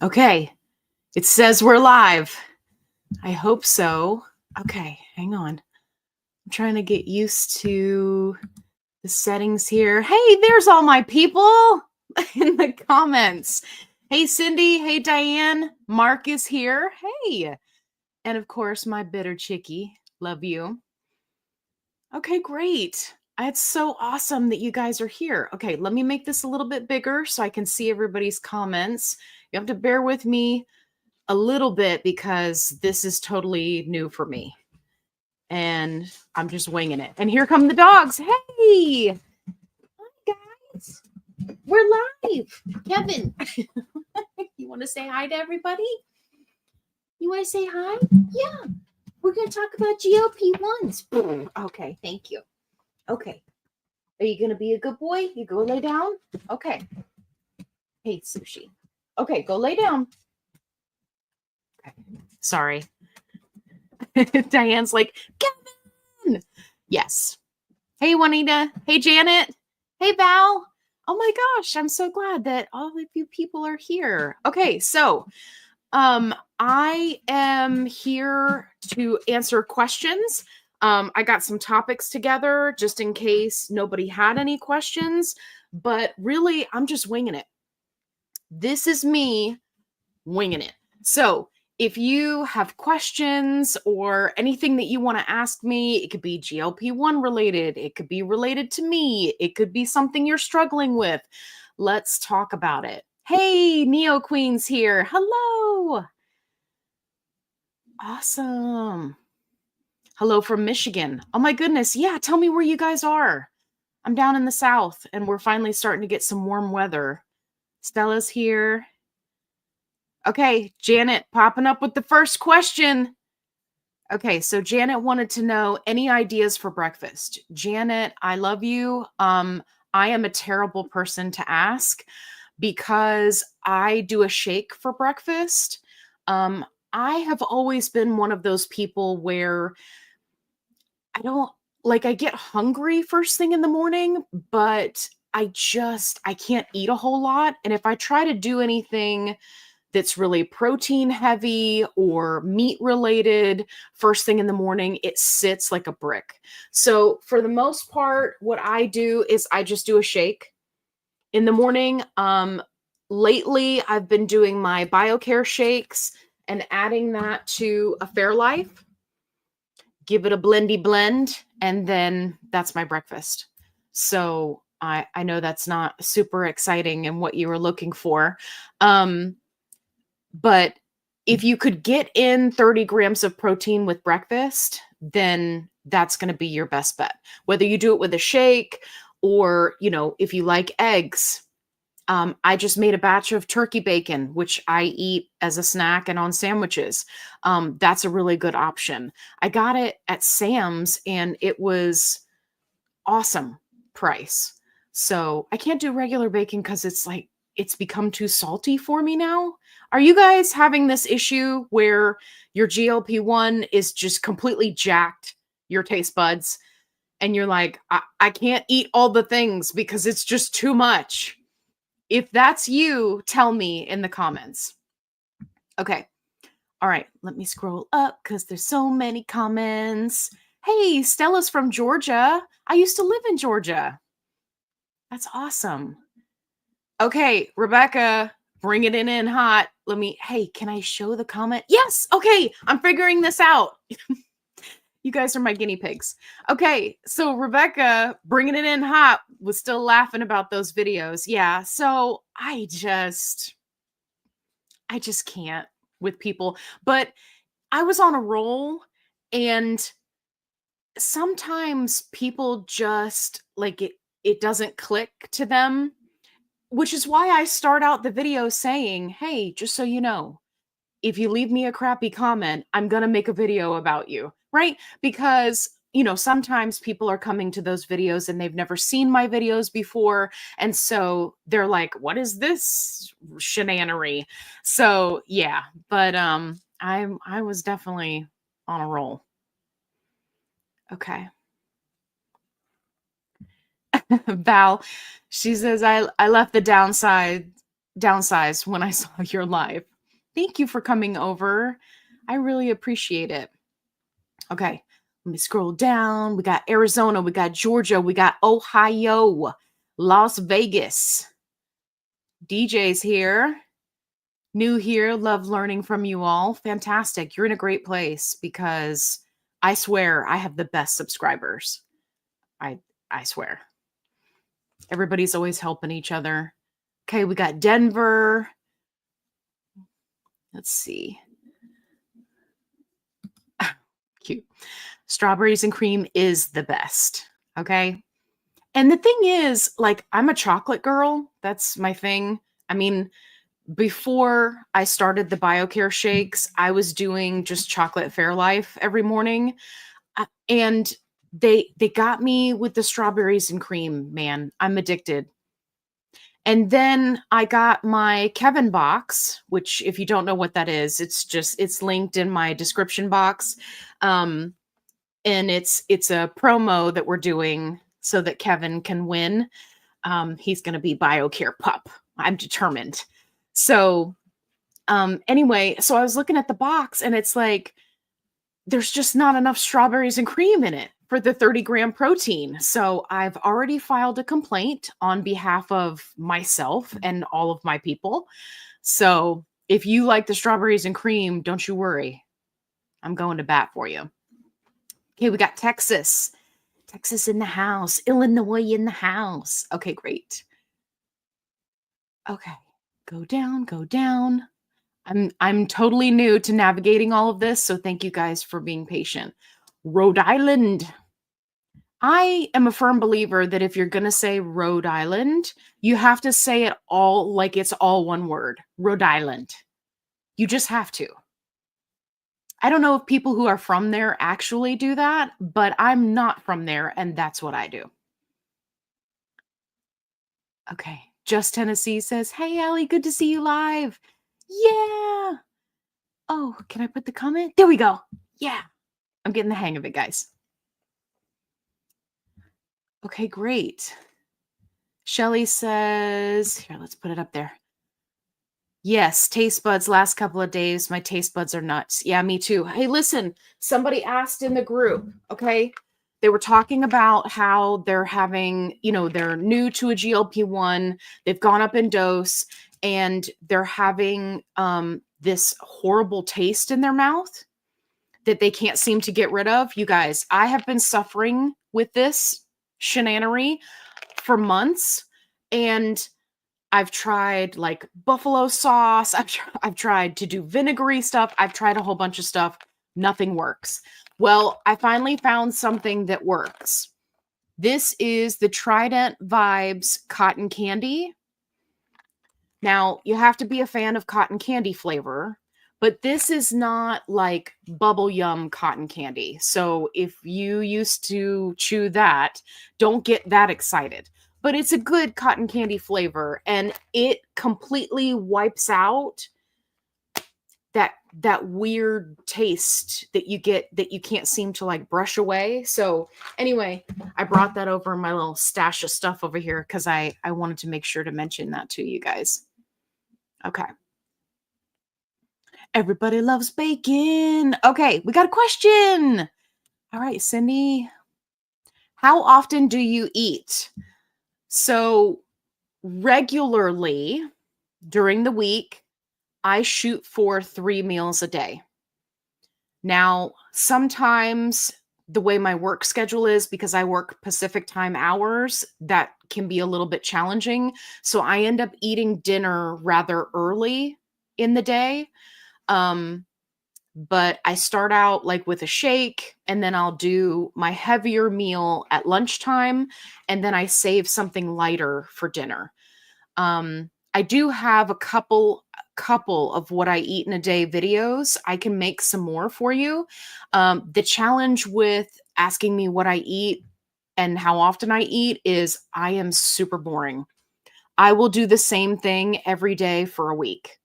Okay, it says we're live. I hope so. Okay, hang on. I'm trying to get used to the settings here. Hey, there's all my people in the comments. Hey, Cindy. Hey, Diane. Mark is here. Hey. And of course, my bitter chickie. Love you. Okay, great. It's so awesome that you guys are here. Okay, let me make this a little bit bigger so I can see everybody's comments. You have to bear with me a little bit because this is totally new for me. And I'm just winging it. And here come the dogs. Hey! Hi, guys. We're live. Kevin, you want to say hi to everybody? You want to say hi? Yeah. We're going to talk about GLP1s. Okay, thank you. Okay. Are you going to be a good boy? You go lay down? Okay. Hey, Sushi. Okay, go lay down. Okay. Sorry. Diane's like, Kevin! Yes. Hey, Juanita. Hey, Janet. Hey, Val. Oh my gosh, I'm so glad that all of you people are here. Okay, so I am here to answer questions. I got some topics together just in case nobody had any questions, but really, I'm just winging it. This is me winging it. So if you have questions or anything that you want to ask me, it could be GLP-1 related. It could be related to me. It could be something you're struggling with. Let's talk about it. Hey, Neo Queen's here. Hello. Awesome. Hello from Michigan. Oh my goodness. Yeah, tell me where you guys are. I'm down in the South and we're finally starting to get some warm weather. Stella's here. Okay, Janet popping up with the first question. Okay, so Janet wanted to know any ideas for breakfast. Janet, I love you. I am a terrible person to ask because I do a shake for breakfast. I have always been one of those people where I get hungry first thing in the morning, but I can't eat a whole lot. And if I try to do anything that's really protein heavy or meat related first thing in the morning, it sits like a brick. So for the most part, what I do is I just do a shake in the morning. Lately, I've been doing my Biocare shakes and adding that to a Fairlife. Give it a blendy blend, and then that's my breakfast. So I know that's not super exciting and what you were looking for. But if you could get in 30 grams of protein with breakfast, then that's going to be your best bet. Whether you do it with a shake or, if you like eggs. I just made a batch of turkey bacon, which I eat as a snack and on sandwiches. That's a really good option. I got it at Sam's and it was awesome price. So I can't do regular bacon because it's become too salty for me now. Are you guys having this issue where your GLP-1 is just completely jacked your taste buds and you're like, I can't eat all the things because it's just too much? If that's you, tell me in the comments. Okay. All right. Let me scroll up because there's so many comments. Hey, Stella's from Georgia. I used to live in Georgia. That's awesome. Okay, Rebecca, bring it in hot. Hey, can I show the comment? Yes. Okay. I'm figuring this out. You guys are my guinea pigs. Okay. So Rebecca, bringing it in hot, was still laughing about those videos. Yeah. So I just can't with people, but I was on a roll and sometimes people just it doesn't click to them, which is why I start out the video saying, hey, just so you know, if you leave me a crappy comment, I'm going to make a video about you, right? Because, sometimes people are coming to those videos and they've never seen my videos before. And so they're like, what is this shenanigans? So yeah, but I was definitely on a roll. Okay. Val, she says, I left the downsize when I saw your live. Thank you for coming over. I really appreciate it. Okay, let me scroll down. We got Arizona, we got Georgia, we got Ohio, Las Vegas. DJ's here. New here. Love learning from you all. Fantastic. You're in a great place because I swear I have the best subscribers. I swear. Everybody's always helping each other. Okay, we got Denver. Let's see. Cute. Strawberries and cream is the best. Okay. And the thing is, like, I'm a chocolate girl. That's my thing. I mean, before I started the Biocare shakes, I was doing just chocolate Fairlife every morning. And they got me with the strawberries and cream, man. I'm addicted. And then I got my Kevin box, which if you don't know what that is, it's linked in my description box. And it's a promo that we're doing so that Kevin can win. He's going to be Biocare pup. I'm determined. So anyway, so I was looking at the box and it's like there's just not enough strawberries and cream in it for the 30-gram protein. So I've already filed a complaint on behalf of myself and all of my people. So if you like the strawberries and cream, don't you worry. I'm going to bat for you. Okay, we got Texas. Texas in the house. Illinois in the house. Okay, great. Okay, go down, go down. I'm totally new to navigating all of this, so thank you guys for being patient. Rhode Island. I am a firm believer that if you're going to say Rhode Island, you have to say it all like it's all one word. Rhode Island. You just have to. I don't know if people who are from there actually do that, but I'm not from there, and that's what I do. Okay. Just Tennessee says, "Hey, Allie, good to see you live." Yeah. Oh, can I put the comment? There we go. Yeah. I'm getting the hang of it, guys. Okay, great. Shelly says, here, let's put it up there. Yes, taste buds, last couple of days, my taste buds are nuts. Yeah, me too. Hey, listen, somebody asked in the group, okay? They were talking about how they're having, they're new to a GLP1, they've gone up in dose, and they're having this horrible taste in their mouth that they can't seem to get rid of. You guys, I have been suffering with this Shanannary for months, and I've tried like buffalo sauce. I've tried to do vinegary stuff. I've tried a whole bunch of stuff. Nothing works. Well, I finally found something that works. This is the Trident Vibes Cotton Candy. Now, you have to be a fan of cotton candy flavor, but this is not like bubble yum cotton candy. So if you used to chew that, don't get that excited. But it's a good cotton candy flavor, and it completely wipes out that weird taste that you get that you can't seem to like brush away. So anyway, I brought that over in my little stash of stuff over here because I wanted to make sure to mention that to you guys. Okay. Everybody loves bacon. Okay, we got a question. All right, Cindy. How often do you eat? So regularly during the week, I shoot for 3 meals a day. Now, sometimes the way my work schedule is, because I work Pacific time hours, that can be a little bit challenging. So I end up eating dinner rather early in the day. But I start out like with a shake, and then I'll do my heavier meal at lunchtime, and then I save something lighter for dinner. I do have a couple of what I eat in a day videos. I can make some more for you. The challenge with asking me what I eat and how often I eat is I am super boring. I will do the same thing every day for a week.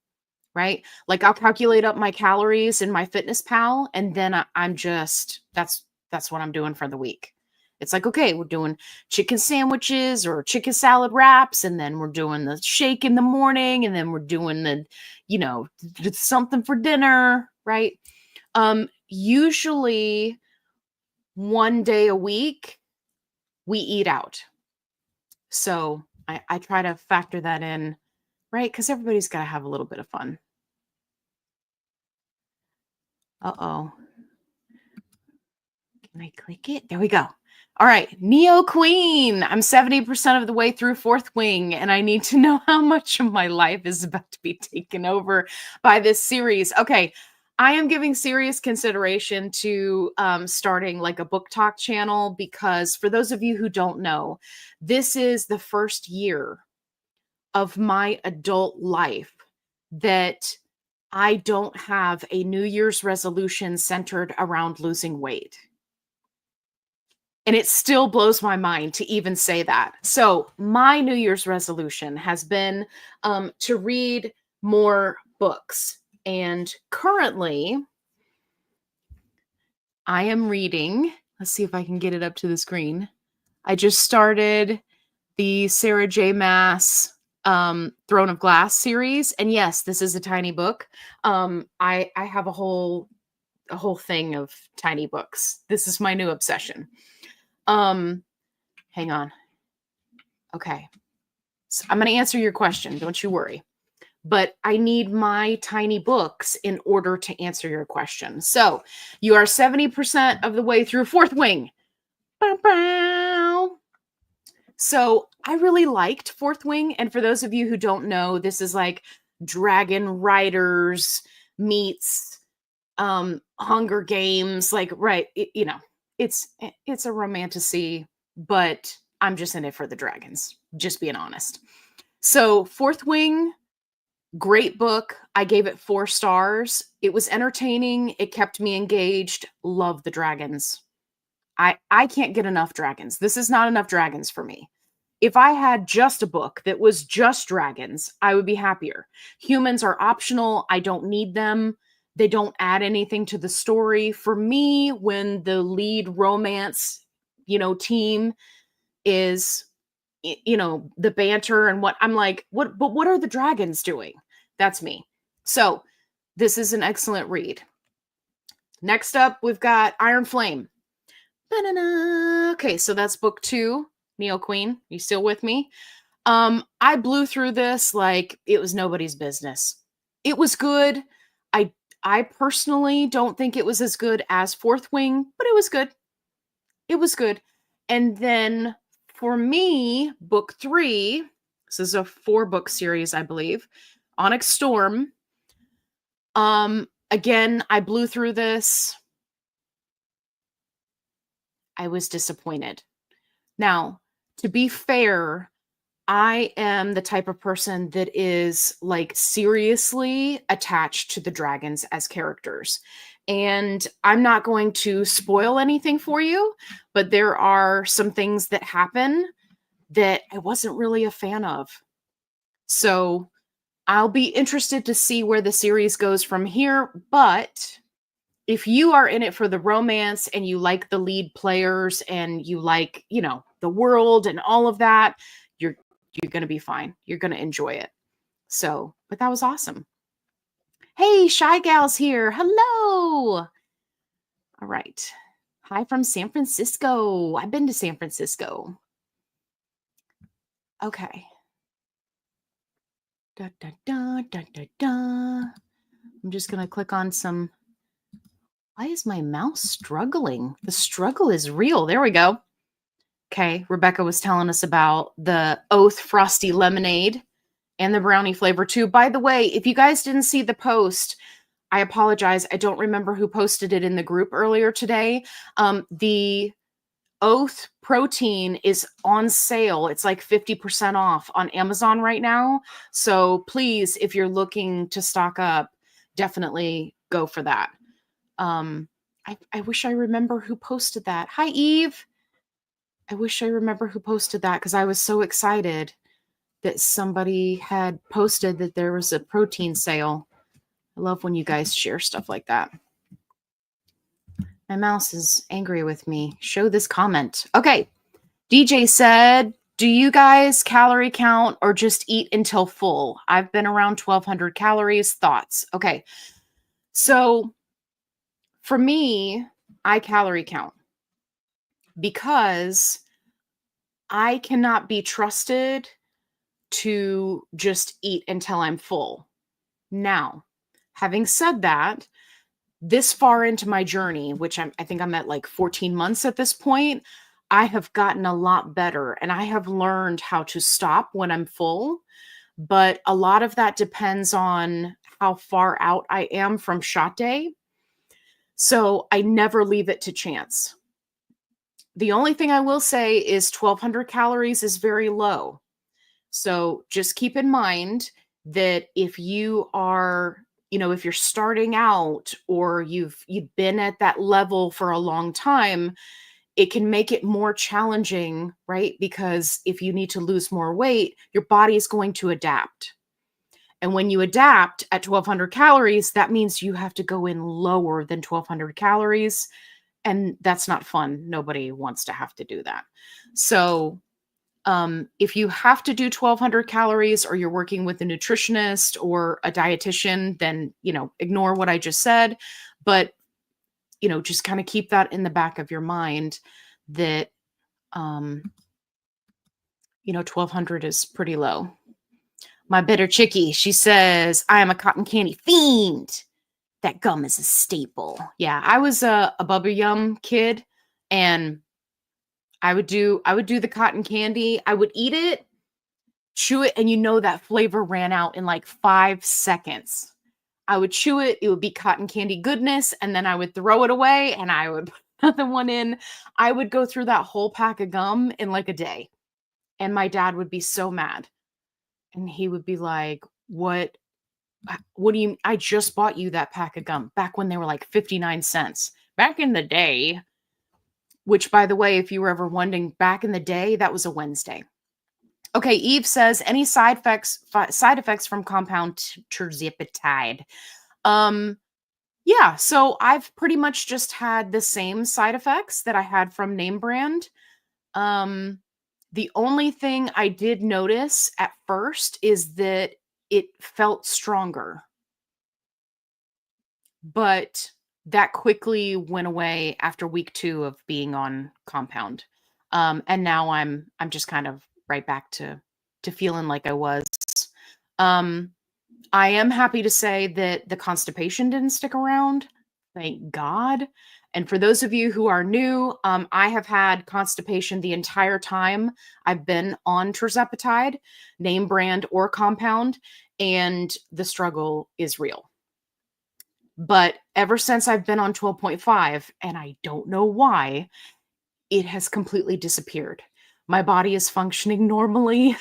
Right? Like I'll calculate up my calories in my Fitness Pal, and then I'm just that's what I'm doing for the week. It's like, okay, we're doing chicken sandwiches or chicken salad wraps, and then we're doing the shake in the morning, and then we're doing the, something for dinner, right? Usually one day a week we eat out. So I try to factor that in, right? Because everybody's got to have a little bit of fun. Uh-oh. Can I click it? There we go. All right, Neo Queen. I'm 70% of the way through Fourth Wing, and I need to know how much of my life is about to be taken over by this series. Okay, I am giving serious consideration to starting like a book talk channel, because for those of you who don't know, this is the first year of my adult life that I don't have a New Year's resolution centered around losing weight. And it still blows my mind to even say that. So my New Year's resolution has been to read more books. And currently, I am reading, let's see if I can get it up to the screen. I just started the Sarah J. Maas Throne of Glass series. And yes, this is a tiny book. I have a whole thing of tiny books. This is my new obsession. Hang on. Okay. So I'm going to answer your question. Don't you worry. But I need my tiny books in order to answer your question. So you are 70% of the way through Fourth Wing. Bow, bow. So I really liked Fourth Wing. And for those of you who don't know, this is like Dragon Riders meets Hunger Games. Like, right. It's a romantasy, but I'm just in it for the dragons, just being honest. So Fourth Wing, great book. I gave it 4 stars. It was entertaining. It kept me engaged. Love the dragons. I can't get enough dragons. This is not enough dragons for me. If I had just a book that was just dragons, I would be happier. Humans are optional. I don't need them. They don't add anything to the story. For me, when the lead romance, team is, the banter and what I'm like, but what are the dragons doing? That's me. So this is an excellent read. Next up, we've got Iron Flame. Ba-na-na. Okay, so that's book 2, Neo Queen. You still with me? I blew through this like it was nobody's business. It was good. I personally don't think it was as good as Fourth Wing, but it was good. It was good. And then for me, book 3, this is a 4-book series, I believe, Onyx Storm. Again, I blew through this. I was disappointed. Now, to be fair, I am the type of person that is like seriously attached to the dragons as characters. And I'm not going to spoil anything for you, but there are some things that happen that I wasn't really a fan of. So I'll be interested to see where the series goes from here. But if you are in it for the romance and you like the lead players and you like, the world and all of that, you're going to be fine. You're going to enjoy it. So, but that was awesome. Hey, Shy Gal's here. Hello. All right. Hi from San Francisco. I've been to San Francisco. Okay. Da, da, da, da, da, da. I'm just going to click on some. Why is my mouse struggling? The struggle is real. There we go. Okay. Rebecca was telling us about the Oath Frosty Lemonade and the brownie flavor too. By the way, if you guys didn't see the post, I apologize. I don't remember who posted it in the group earlier today. The Oath protein is on sale. It's like 50% off on Amazon right now. So please, if you're looking to stock up, definitely go for that. I wish I remember who posted that. Hi, Eve. I wish I remember who posted that because I was so excited that somebody had posted that there was a protein sale. I love when you guys share stuff like that. My mouse is angry with me. Show this comment. Okay. DJ said, do you guys calorie count or just eat until full? I've been around 1,200 calories. Thoughts? Okay. So for me, I calorie count because I cannot be trusted to just eat until I'm full. Now, having said that, this far into my journey, which I think I'm at like 14 months at this point, I have gotten a lot better and I have learned how to stop when I'm full. But a lot of that depends on how far out I am from shot day. So I never leave it to chance. The only thing I will say is 1,200 calories is very low. So just keep in mind that if you are, if you're starting out or you've been at that level for a long time, it can make it more challenging, right? Because if you need to lose more weight, your body is going to adapt. And when you adapt at 1,200 calories, that means you have to go in lower than 1,200 calories. And that's not fun. Nobody wants to have to do that. So if you have to do 1,200 calories or you're working with a nutritionist or a dietitian, then, ignore what I just said. But, just kind of keep that in the back of your mind that, 1,200 is pretty low. My bitter chickie, she says, I am a cotton candy fiend. That gum is a staple. Yeah, I was a Bubba Yum kid and I would do the cotton candy. I would eat it, chew it, and that flavor ran out in like 5 seconds. I would chew it, it would be cotton candy goodness, and then I would throw it away and I would put another one in. I would go through that whole pack of gum in like a day. And my dad would be so mad. And he would be like, What do you I just bought you that pack of gum back when they were like 59 cents. Back in the day, which by the way, if you were ever wondering, back in the day, that was a Wednesday. Okay, Eve says any side effects from compound terzepatide. Yeah, so I've pretty much just had the same side effects that I had from name brand. The only thing I did notice at first is that it felt stronger. But that quickly went away after week 2 of being on compound. And now I'm just kind of right back to feeling like I was. I am happy to say that the constipation didn't stick around. Thank God. And for those of you who are new, I have had constipation the entire time I've been on tirzepatide, name brand or compound, and the struggle is real. But ever since I've been on 12.5, and I don't know why, it has completely disappeared. My body is functioning normally.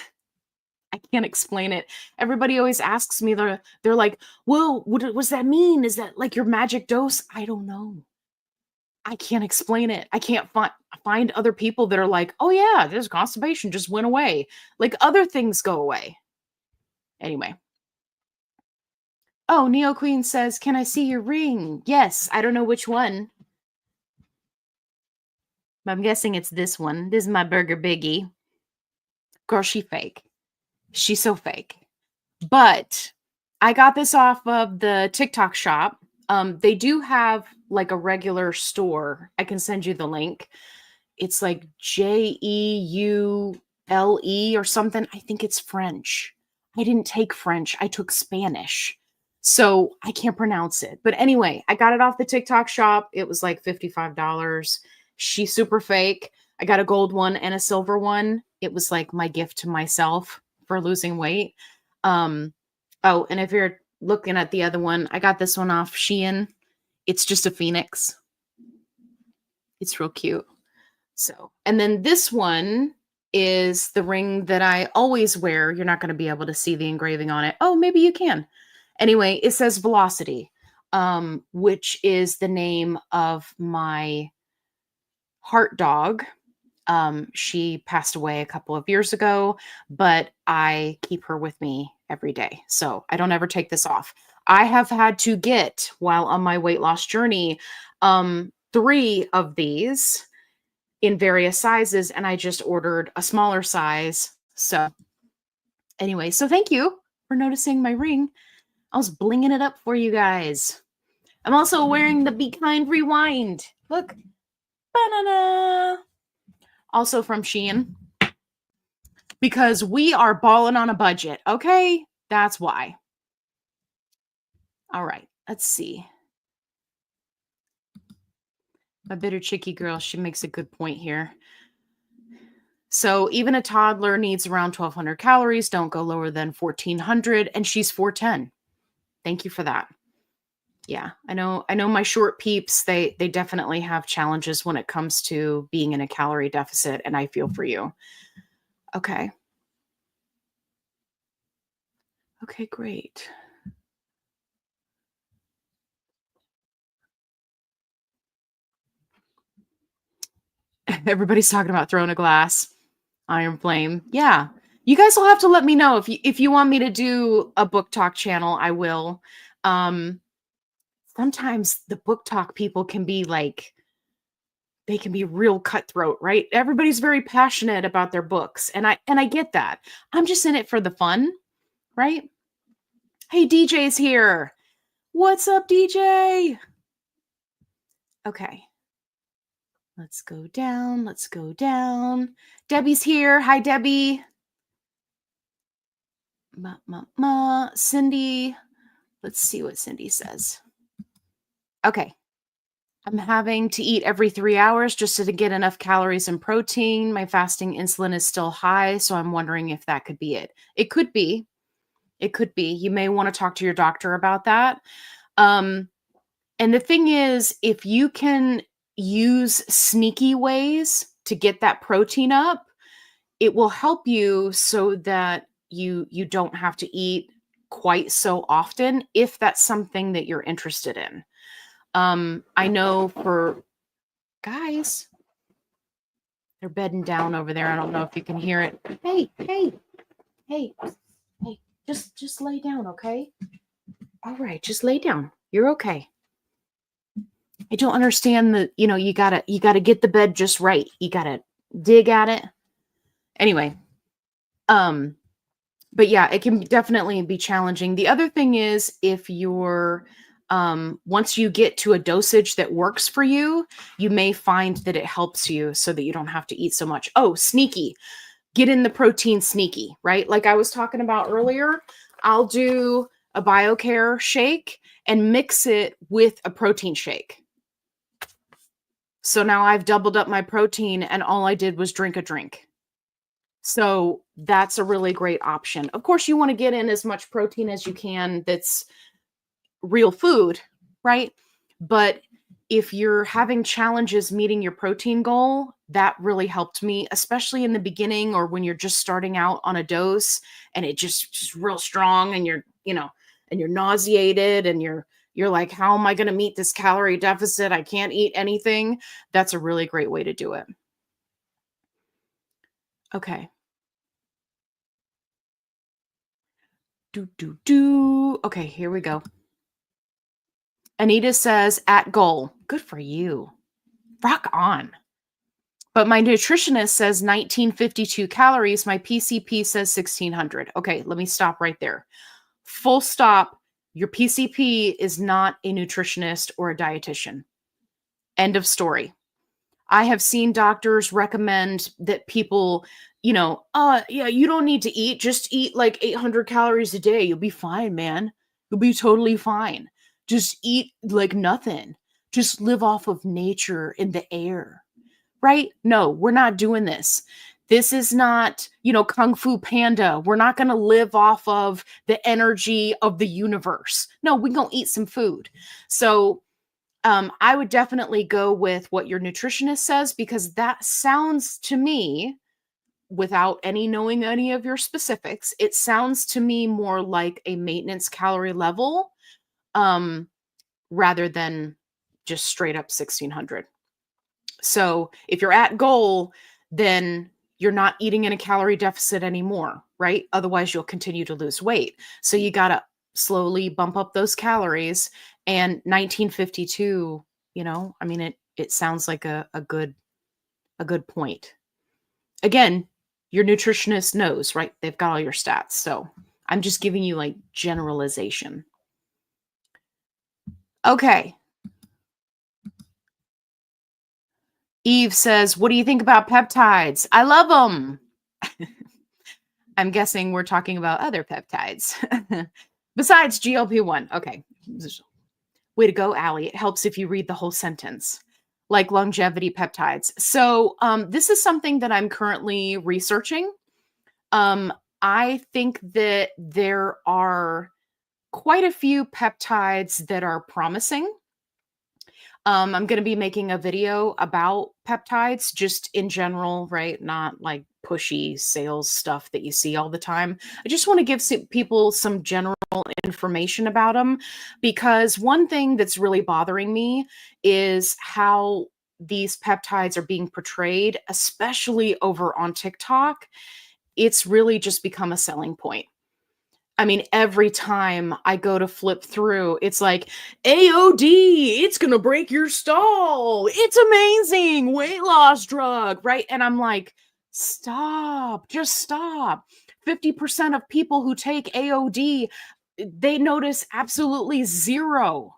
I can't explain it. Everybody always asks me, they're like, well, what does that mean? Is that like your magic dose? I don't know. I can't explain it. I can't find other people that are like, oh yeah, this constipation just went away. Like other things go away. Anyway. Oh, Neo Queen says, can I see your ring? Yes, I don't know which one. I'm guessing it's this one. This is my burger biggie. Girl, she fake. She's so fake. But I got this off of the TikTok shop. They do have like a regular store. I can send you the link. It's like Jeule or something. I think it's French. I didn't take French. I took Spanish. So I can't pronounce it. But anyway, I got it off the TikTok shop. It was like $55. She's super fake. I got a gold one and a silver one. It was like my gift to myself for losing weight. Oh, and if you're looking at the other one, I got this one off Shein. It's just a phoenix. It's real cute. So, and then this one is the ring that I always wear. You're not going to be able to see the engraving on it. Oh, maybe you can. Anyway, it says Velocity, which is the name of my heart dog. She passed away a couple of years ago, but I keep her with me every day. So I don't ever take this off. I have had to get, while on my weight loss journey, 3 of these in various sizes, and I just ordered a smaller size. So anyway, so thank you for noticing my ring. I was blinging it up for you guys. I'm also wearing the Be Kind Rewind. Look. Ba-da-da. Also from Shein. Because we are balling on a budget, okay? That's why. All right, let's see. My bitter chicky girl, she makes a good point here. So even a toddler needs around 1,200 calories. Don't go lower than 1,400, and she's 410. Thank you for that. Yeah, I know my short peeps, they definitely have challenges when it comes to being in a calorie deficit, and I feel for you. Okay. Okay, great. Everybody's talking about throwing a glass. Iron Flame. Yeah. You guys will have to let me know if you want me to do a book talk channel, I will. Sometimes the book talk people can be like, they can be real cutthroat, right? Everybody's very passionate about their books, and I get that. I'm just in it for the fun, right? Hey, DJ's here. What's up, DJ? Okay. Let's go down. Let's go down. Debbie's here. Hi, Debbie. Cindy. Let's see what Cindy says. Okay. I'm having to eat every 3 hours just to get enough calories and protein. My fasting insulin is still high, so I'm wondering if that could be it. It could be. It could be. You may want to talk to your doctor about that. And the thing is, if you can use sneaky ways to get that protein up, it will help you so that you don't have to eat quite so often if that's something that you're interested in. I know for guys, they're bedding down over there. I don't know if you can hear it. Hey, just lay down, okay? All right, just lay down. You're okay. I don't understand you gotta get the bed just right. You gotta dig at it. Anyway, but yeah, it can definitely be challenging. The other thing is if you're once you get to a dosage that works for you, you may find that it helps you so that you don't have to eat so much. Oh, sneaky. Get in the protein sneaky, right? Like I was talking about earlier, I'll do a Biocare shake and mix it with a protein shake. So now I've doubled up my protein and all I did was drink a drink. So that's a really great option. Of course, you want to get in as much protein as you can that's real food, right? But if you're having challenges meeting your protein goal, that really helped me, especially in the beginning or when you're just starting out on a dose and it just real strong and you're nauseated and you're like, how am I going to meet this calorie deficit? I can't eat anything. That's a really great way to do it. Okay. Okay, here we go. Anita says, at goal. Good for you. Rock on. But my nutritionist says 1952 calories. My PCP says 1600. Okay, let me stop right there. Full stop. Your PCP is not a nutritionist or a dietitian. End of story. I have seen doctors recommend that people, you don't need to eat. Just eat like 800 calories a day. You'll be fine, man. You'll be totally fine. Just eat like nothing. Just live off of nature in the air, right? No, we're not doing this. This is not, Kung Fu Panda. We're not going to live off of the energy of the universe. No, we're going to eat some food. So I would definitely go with what your nutritionist says, because that sounds to me, without knowing any of your specifics, it sounds to me more like a maintenance calorie level rather than just straight up 1600. So if you're at goal, then you're not eating in a calorie deficit anymore, right? Otherwise, you'll continue to lose weight. So you got to slowly bump up those calories. And 1952, it sounds like a good point. Again, your nutritionist knows, right? They've got all your stats. So I'm just giving you like generalization. Okay. Eve says, what do you think about peptides? I love them. I'm guessing we're talking about other peptides besides GLP1. Okay. Way to go, Allie. It helps if you read the whole sentence, like longevity peptides. So this is something that I'm currently researching. I think that there are quite a few peptides that are promising. I'm going to be making a video about peptides just in general, right? Not like pushy sales stuff that you see all the time. I just want to give people some general information about them, because one thing that's really bothering me is how these peptides are being portrayed, especially over on TikTok. It's really just become a selling point. I mean, every time I go to flip through, it's like, AOD, it's going to break your stall. It's amazing. Weight loss drug, right? And I'm like, stop, just stop. 50% of people who take AOD, they notice absolutely zero,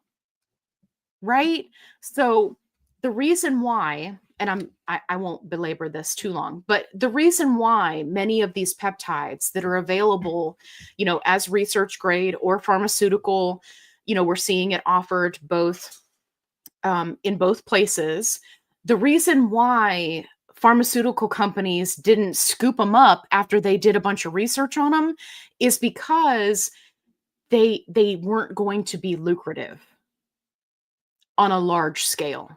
right? So the reason why, and I won't belabor this too long, but the reason why many of these peptides that are available, as research grade or pharmaceutical, we're seeing it offered both in both places. The reason why pharmaceutical companies didn't scoop them up after they did a bunch of research on them is because they weren't going to be lucrative on a large scale.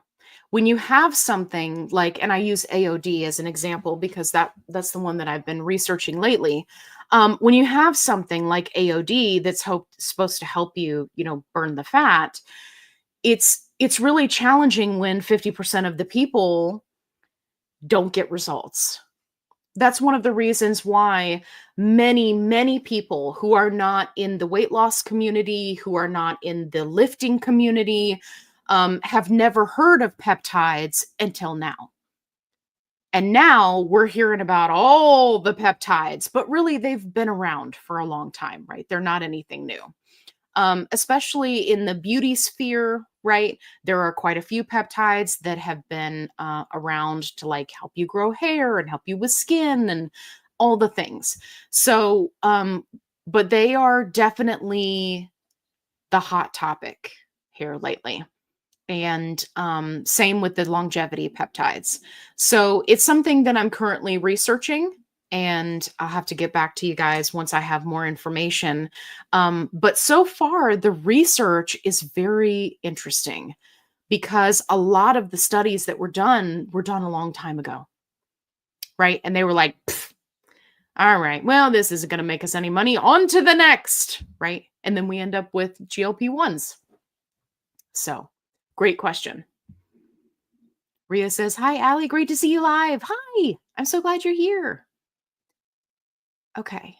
When you have something like, and I use AOD as an example because that's the one that I've been researching lately. When you have something like AOD that's supposed to help you, burn the fat, it's really challenging when 50% of the people don't get results. That's one of the reasons why many, many people who are not in the weight loss community, who are not in the lifting community, have never heard of peptides until now. And now we're hearing about all the peptides, but really they've been around for a long time, right? They're not anything new. Especially in the beauty sphere, right? There are quite a few peptides that have been around to like help you grow hair and help you with skin and all the things. So, but they are definitely the hot topic here lately. And same with the longevity peptides. So it's something that I'm currently researching, and I'll have to get back to you guys once I have more information. But so far, the research is very interesting because a lot of the studies that were done a long time ago, right? And they were like, all right, well, this isn't going to make us any money. On to the next, right? And then we end up with GLP-1s. So, great question. Ria says, hi, Allie. Great to see you live. Hi. I'm so glad you're here. Okay.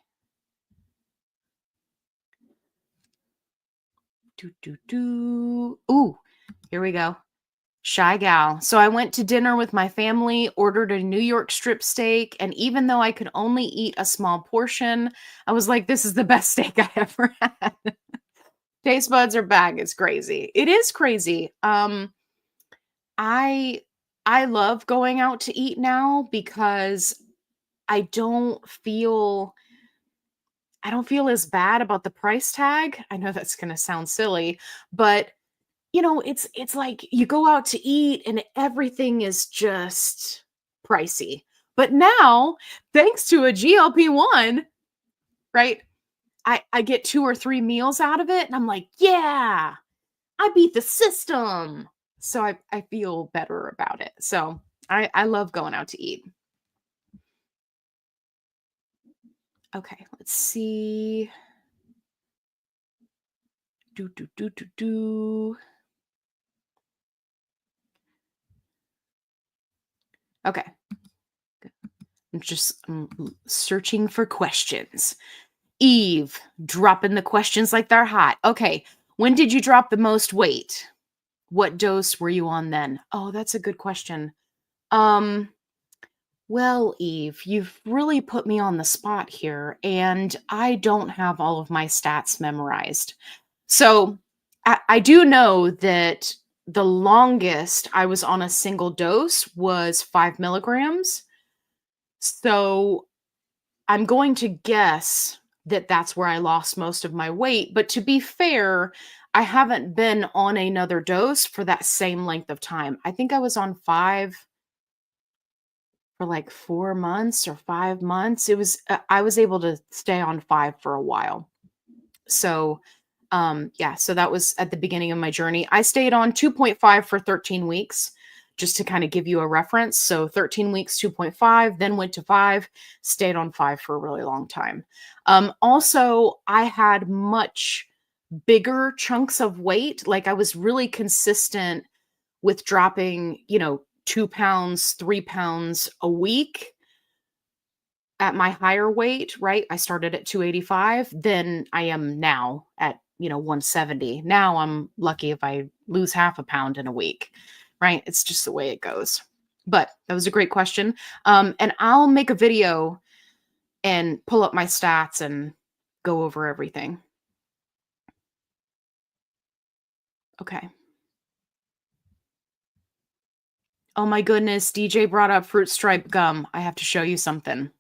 Ooh, here we go. Shy gal. So I went to dinner with my family, ordered a New York strip steak, and even though I could only eat a small portion, I was like, this is the best steak I ever had. Taste buds are back. It's crazy. It is crazy. I love going out to eat now because I don't feel as bad about the price tag. I know that's going to sound silly, but it's like you go out to eat and everything is just pricey. But now, thanks to a GLP-1, right? I get 2 or 3 meals out of it and I'm like, yeah, I beat the system. So I feel better about it. So I love going out to eat. Okay, let's see. Okay. I'm searching for questions. Eve, dropping the questions like they're hot. Okay. When did you drop the most weight? What dose were you on then? Oh, that's a good question. Um, well, Eve, you've really put me on the spot here, and I don't have all of my stats memorized. So I do know that the longest I was on a single dose was 5 milligrams. So I'm going to guess that that's where I lost most of my weight. But to be fair, I haven't been on another dose for that same length of time. I think I was on five for like 4 months or 5 months. I was able to stay on five for a while. So, yeah, so that was at the beginning of my journey. I stayed on 2.5 for 13 weeks, just to kind of give you a reference. So 13 weeks, 2.5, then went to five, stayed on five for a really long time. Also, I had much bigger chunks of weight. Like I was really consistent with dropping, 2 pounds, 3 pounds a week at my higher weight, right? I started at 285, then I am now at, 170. Now I'm lucky if I lose half a pound in a week, right? It's just the way it goes. But that was a great question. And I'll make a video and pull up my stats and go over everything. Okay. Oh my goodness, DJ brought up fruit stripe gum. I have to show you something.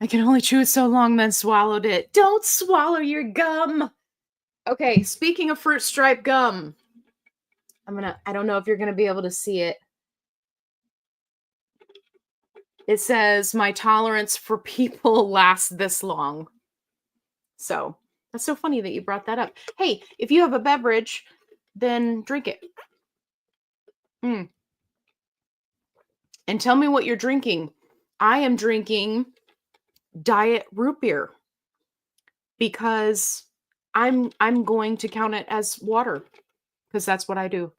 I can only chew it so long, then swallowed it. Don't swallow your gum. Okay, speaking of fruit stripe gum, I don't know if you're gonna be able to see it. It says my tolerance for people lasts this long. So that's so funny that you brought that up. Hey, if you have a beverage, then drink it. Mm. And tell me what you're drinking. I am drinking diet root beer because I'm going to count it as water because that's what I do.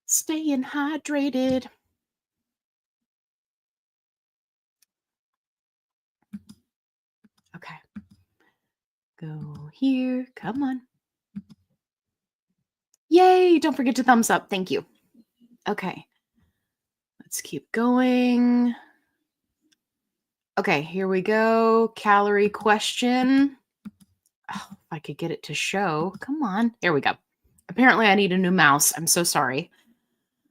Staying hydrated. Okay. Go here. Come on. Yay. Don't forget to thumbs up. Thank you. Okay. Let's keep going. Okay, here we go. Calorie question. Oh, if I could get it to show. Come on. There we go. Apparently, I need a new mouse. I'm so sorry.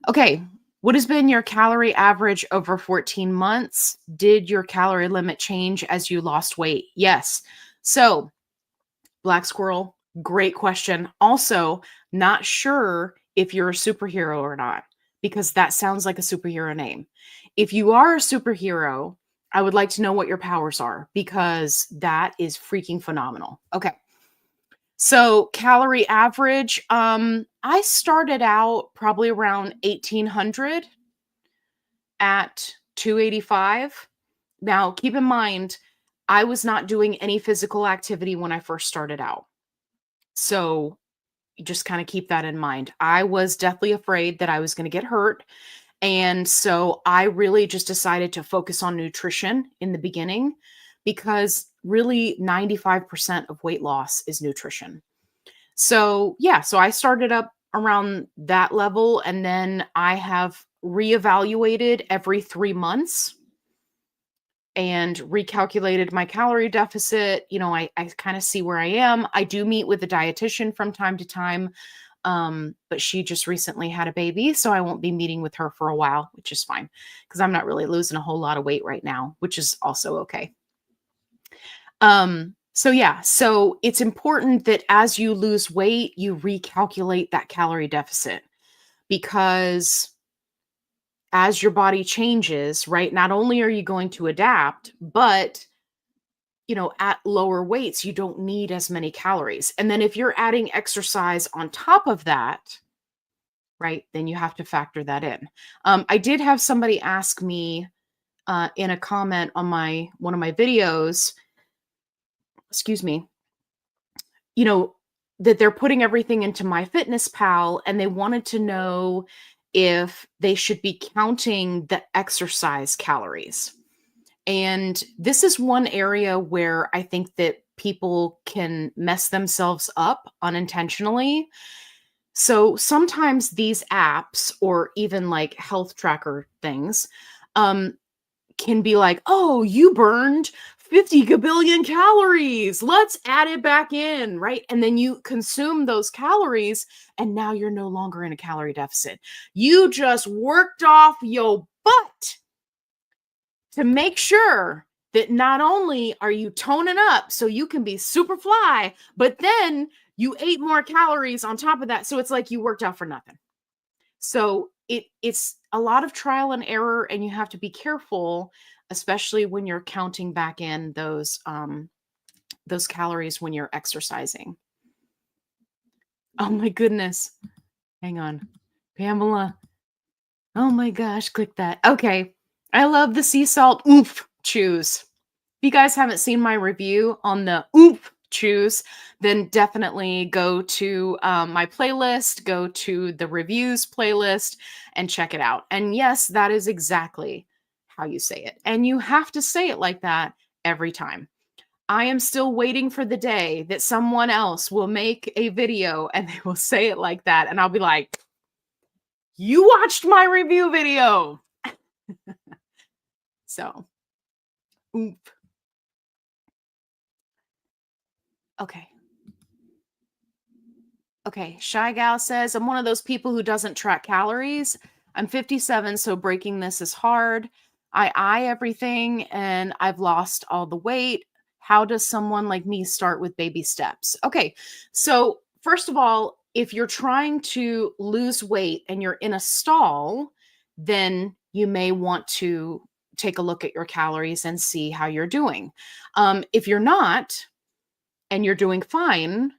Okay. What has been your calorie average over 14 months? Did your calorie limit change as you lost weight? Yes. So, Black Squirrel, great question. Also, not sure if you're a superhero or not, because that sounds like a superhero name. If you are a superhero, I would like to know what your powers are because that is freaking phenomenal. Okay. So, calorie average, I started out probably around 1800 at 285. Now, keep in mind, I was not doing any physical activity when I first started out. So, just kind of keep that in mind. I was deathly afraid that I was going to get hurt. And so I really just decided to focus on nutrition in the beginning because really 95% of weight loss is nutrition. So, yeah, so I started up around that level and then I have reevaluated every 3 months and recalculated my calorie deficit. I kind of see where I am. I do meet with a dietitian from time to time, but she just recently had a baby, so I won't be meeting with her for a while, which is fine because I'm not really losing a whole lot of weight right now, which is also okay. So yeah, so it's important that as you lose weight, you recalculate that calorie deficit because as your body changes, right, not only are you going to adapt, but at lower weights, you don't need as many calories. And then if you're adding exercise on top of that, right, then you have to factor that in. I did have somebody ask me in a comment on one of my videos, excuse me, that they're putting everything into MyFitnessPal and they wanted to know if they should be counting the exercise calories. And this is one area where I think that people can mess themselves up unintentionally. So sometimes these apps or even like health tracker things um, can be like, oh, you burned 50 gabillion calories. Let's add it back in, right? And then you consume those calories, and now you're no longer in a calorie deficit. You just worked off your butt to make sure that not only are you toning up so you can be super fly, but then you ate more calories on top of that. So it's like you worked out for nothing. So it's a lot of trial and error, and you have to be careful, especially when you're counting back in those calories when you're exercising. Oh my goodness. Hang on. Pamela. Oh my gosh, click that. Okay. I love the sea salt oomph chews. If you guys haven't seen my review on the oomph chews, then definitely go to my playlist, go to the reviews playlist, and check it out. And yes, that is exactly how you say it. And you have to say it like that every time. I am still waiting for the day that someone else will make a video and they will say it like that. And I'll be like, you watched my review video. So, oomph. Okay. Okay, Shy Gal says, I'm one of those people who doesn't track calories. I'm 57, so breaking this is hard. I eye everything and I've lost all the weight. How does someone like me start with baby steps? Okay, so first of all, if you're trying to lose weight and you're in a stall, then you may want to take a look at your calories and see how you're doing. If you're not and you're doing fine,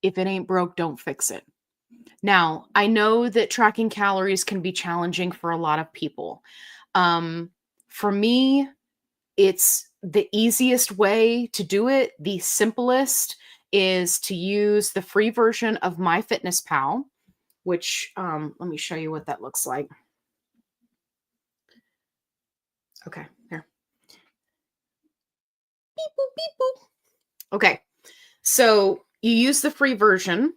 if it ain't broke, don't fix it. Now, I know that tracking calories can be challenging for a lot of people. For me, it's the easiest way to do it. The simplest is to use the free version of MyFitnessPal, which let me show you what that looks like. Okay, here. Beep, boop, beep, boop. Okay, so you use the free version,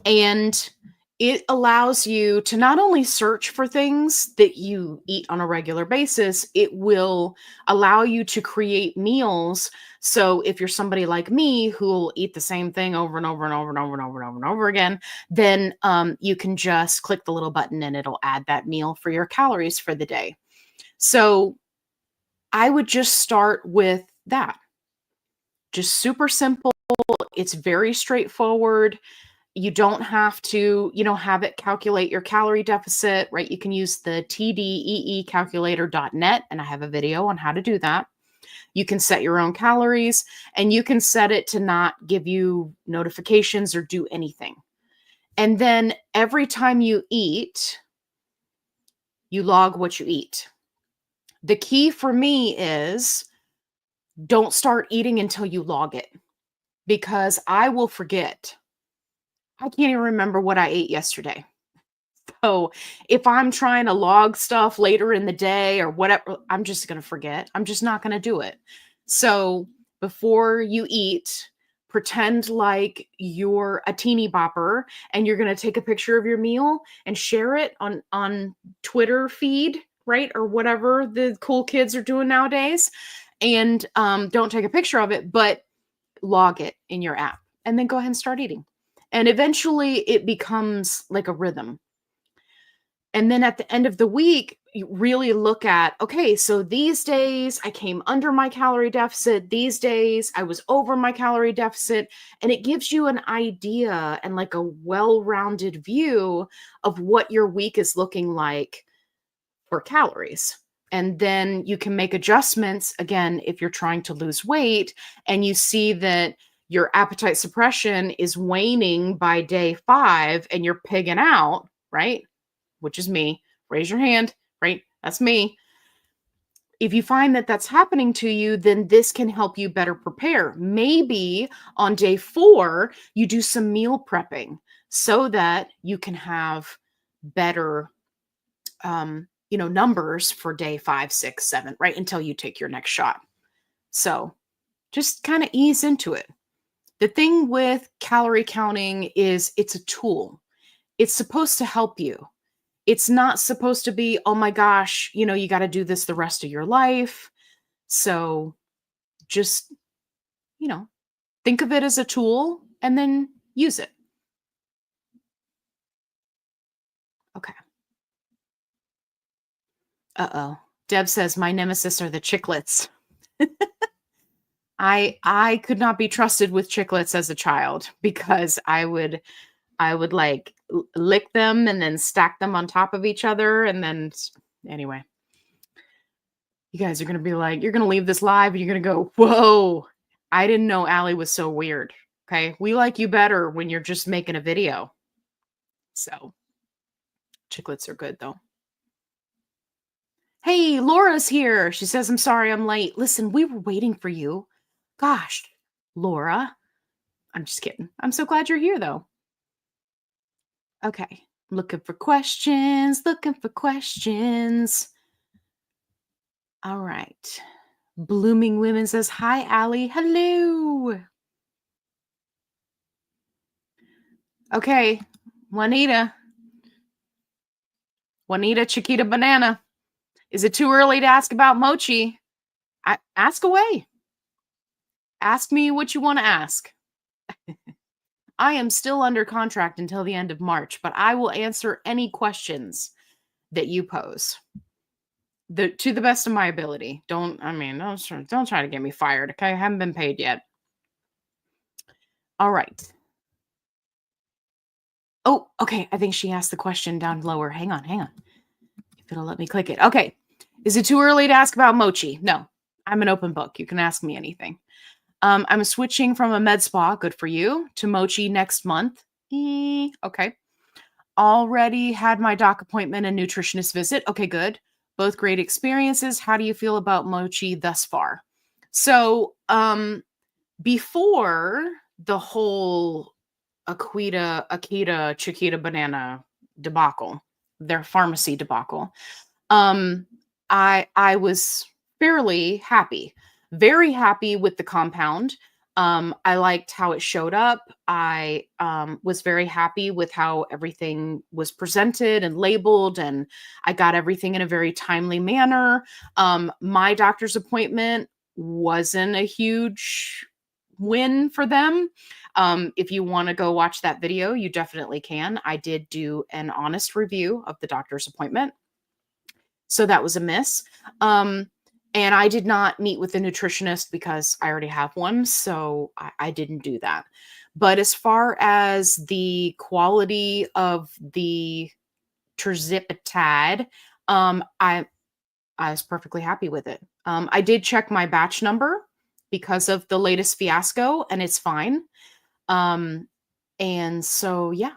and it allows you to not only search for things that you eat on a regular basis, it will allow you to create meals. So if you're somebody like me who will eat the same thing over and over and over and over and over and over and over again, then you can just click the little button and it'll add that meal for your calories for the day. So I would just start with that. Just super simple. It's very straightforward. You don't have to, have it calculate your calorie deficit, right? You can use the tdeecalculator.net, and I have a video on how to do that. You can set your own calories, and you can set it to not give you notifications or do anything. And then every time you eat, you log what you eat. The key for me is don't start eating until you log it, because I will forget. I can't even remember what I ate yesterday. So if I'm trying to log stuff later in the day or whatever, I'm just going to forget. I'm just not going to do it. So before you eat, pretend like you're a teeny bopper and you're going to take a picture of your meal and share it on Twitter feed, right? Or whatever the cool kids are doing nowadays. And don't take a picture of it, but log it in your app and then go ahead and start eating. And eventually it becomes like a rhythm. And then at the end of the week, you really look at, okay, so these days I came under my calorie deficit. These days I was over my calorie deficit. And it gives you an idea and like a well-rounded view of what your week is looking like for calories. And then you can make adjustments, again, if you're trying to lose weight and you see that your appetite suppression is waning by day 5 and you're pigging out, right? Which is me. Raise your hand, right? That's me. If you find that that's happening to you, then this can help you better prepare. Maybe on day 4, you do some meal prepping so that you can have better numbers for day 5, 6, 7, right? Until you take your next shot. So just kind of ease into it. The thing with calorie counting is it's a tool. It's supposed to help you. It's not supposed to be, oh my gosh, you got to do this the rest of your life. So just, think of it as a tool and then use it. Okay. Uh-oh. Deb says, my nemesis are the chiclets. I could not be trusted with chiclets as a child because I would like lick them and then stack them on top of each other. And then anyway, you guys are going to be like, you're going to leave this live and you're going to go, whoa, I didn't know Allie was so weird. Okay. We like you better when you're just making a video. So chiclets are good though. Hey, Laura's here. She says, I'm sorry I'm late. Listen, we were waiting for you. Gosh, Laura. I'm just kidding. I'm so glad you're here though. Okay. Looking for questions. All right. Blooming Women says, hi, Allie. Hello. Okay. Juanita, Chiquita Banana. Is it too early to ask about Mochi? Ask away. Ask me what you want to ask. I am still under contract until the end of March, but I will answer any questions that you pose. To the best of my ability. Don't try to get me fired, okay? I haven't been paid yet. All right. Oh, okay. I think she asked the question down lower. Hang on. If it'll let me click it. Okay. Is it too early to ask about Mochi? No. I'm an open book. You can ask me anything. I'm switching from a med spa, good for you, to Mochi next month. Okay. Already had my doc appointment and nutritionist visit. Okay, good. Both great experiences. How do you feel about Mochi thus far? So, before the whole Akita, Chiquita Banana debacle, their pharmacy debacle, I was fairly happy, very happy with the compound. I liked how it showed up. I was very happy with how everything was presented and labeled, and I got everything in a very timely manner. My doctor's appointment wasn't a huge win for them. If you want to go watch that video, you definitely can. I did do an honest review of the doctor's appointment. So that was a miss. And I did not meet with the nutritionist because I already have one. So I didn't do that. But as far as the quality of the terzipatide, I was perfectly happy with it. I did check my batch number because of the latest fiasco, and it's fine. And so, yeah,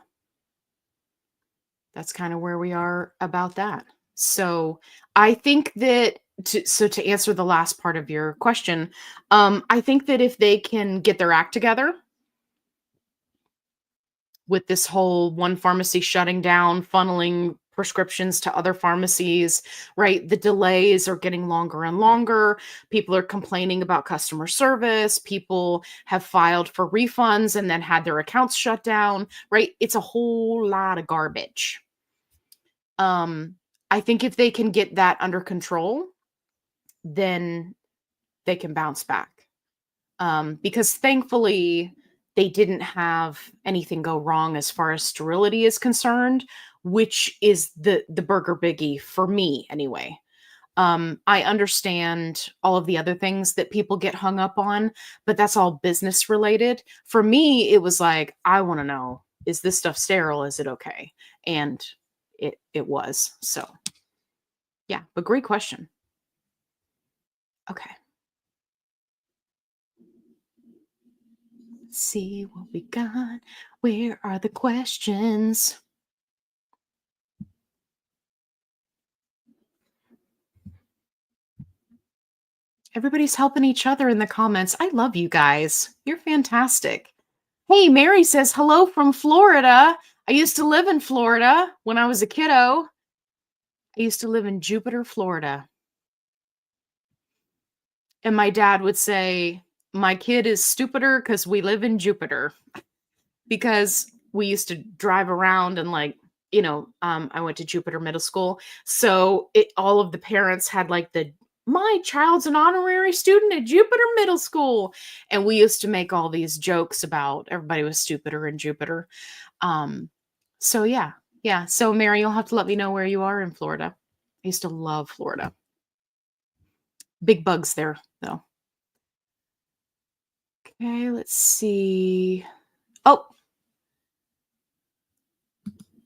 that's kind of where we are about that. So I think that to answer the last part of your question, I think that if they can get their act together with this whole one pharmacy shutting down, funneling prescriptions to other pharmacies, right? The delays are getting longer and longer. People are complaining about customer service. People have filed for refunds and then had their accounts shut down, right? It's a whole lot of garbage. I think if they can get that under control, then they can bounce back. Because thankfully, they didn't have anything go wrong as far as sterility is concerned, which is the burger biggie for me anyway. I understand all of the other things that people get hung up on, but that's all business related. For me, it was like, I want to know, is this stuff sterile? Is it okay? And it was. So yeah, but great question. Okay. Let's see what we got. Where are the questions? Everybody's helping each other in the comments. I love you guys. You're fantastic. Hey, Mary says, hello from Florida. I used to live in Florida when I was a kiddo. I used to live in Jupiter, Florida. And my dad would say, my kid is stupider because we live in Jupiter. Because we used to drive around and I went to Jupiter Middle School. So all of the parents had like my child's an honorary student at Jupiter Middle School. And we used to make all these jokes about everybody was stupider in Jupiter. So yeah. Yeah. So Mary, you'll have to let me know where you are in Florida. I used to love Florida. Big bugs there, though. Okay, let's see. Oh,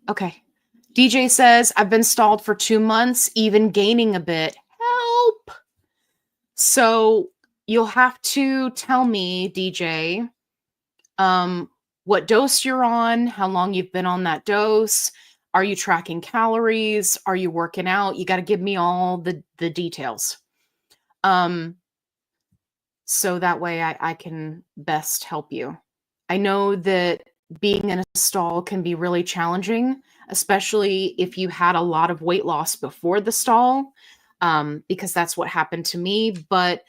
okay. DJ says, I've been stalled for 2 months, even gaining a bit. Help. So you'll have to tell me, DJ, what dose you're on, how long you've been on that dose. Are you tracking calories? Are you working out? You got to give me all the details. So that way I can best help you. I know that being in a stall can be really challenging, especially if you had a lot of weight loss before the stall, because that's what happened to me. But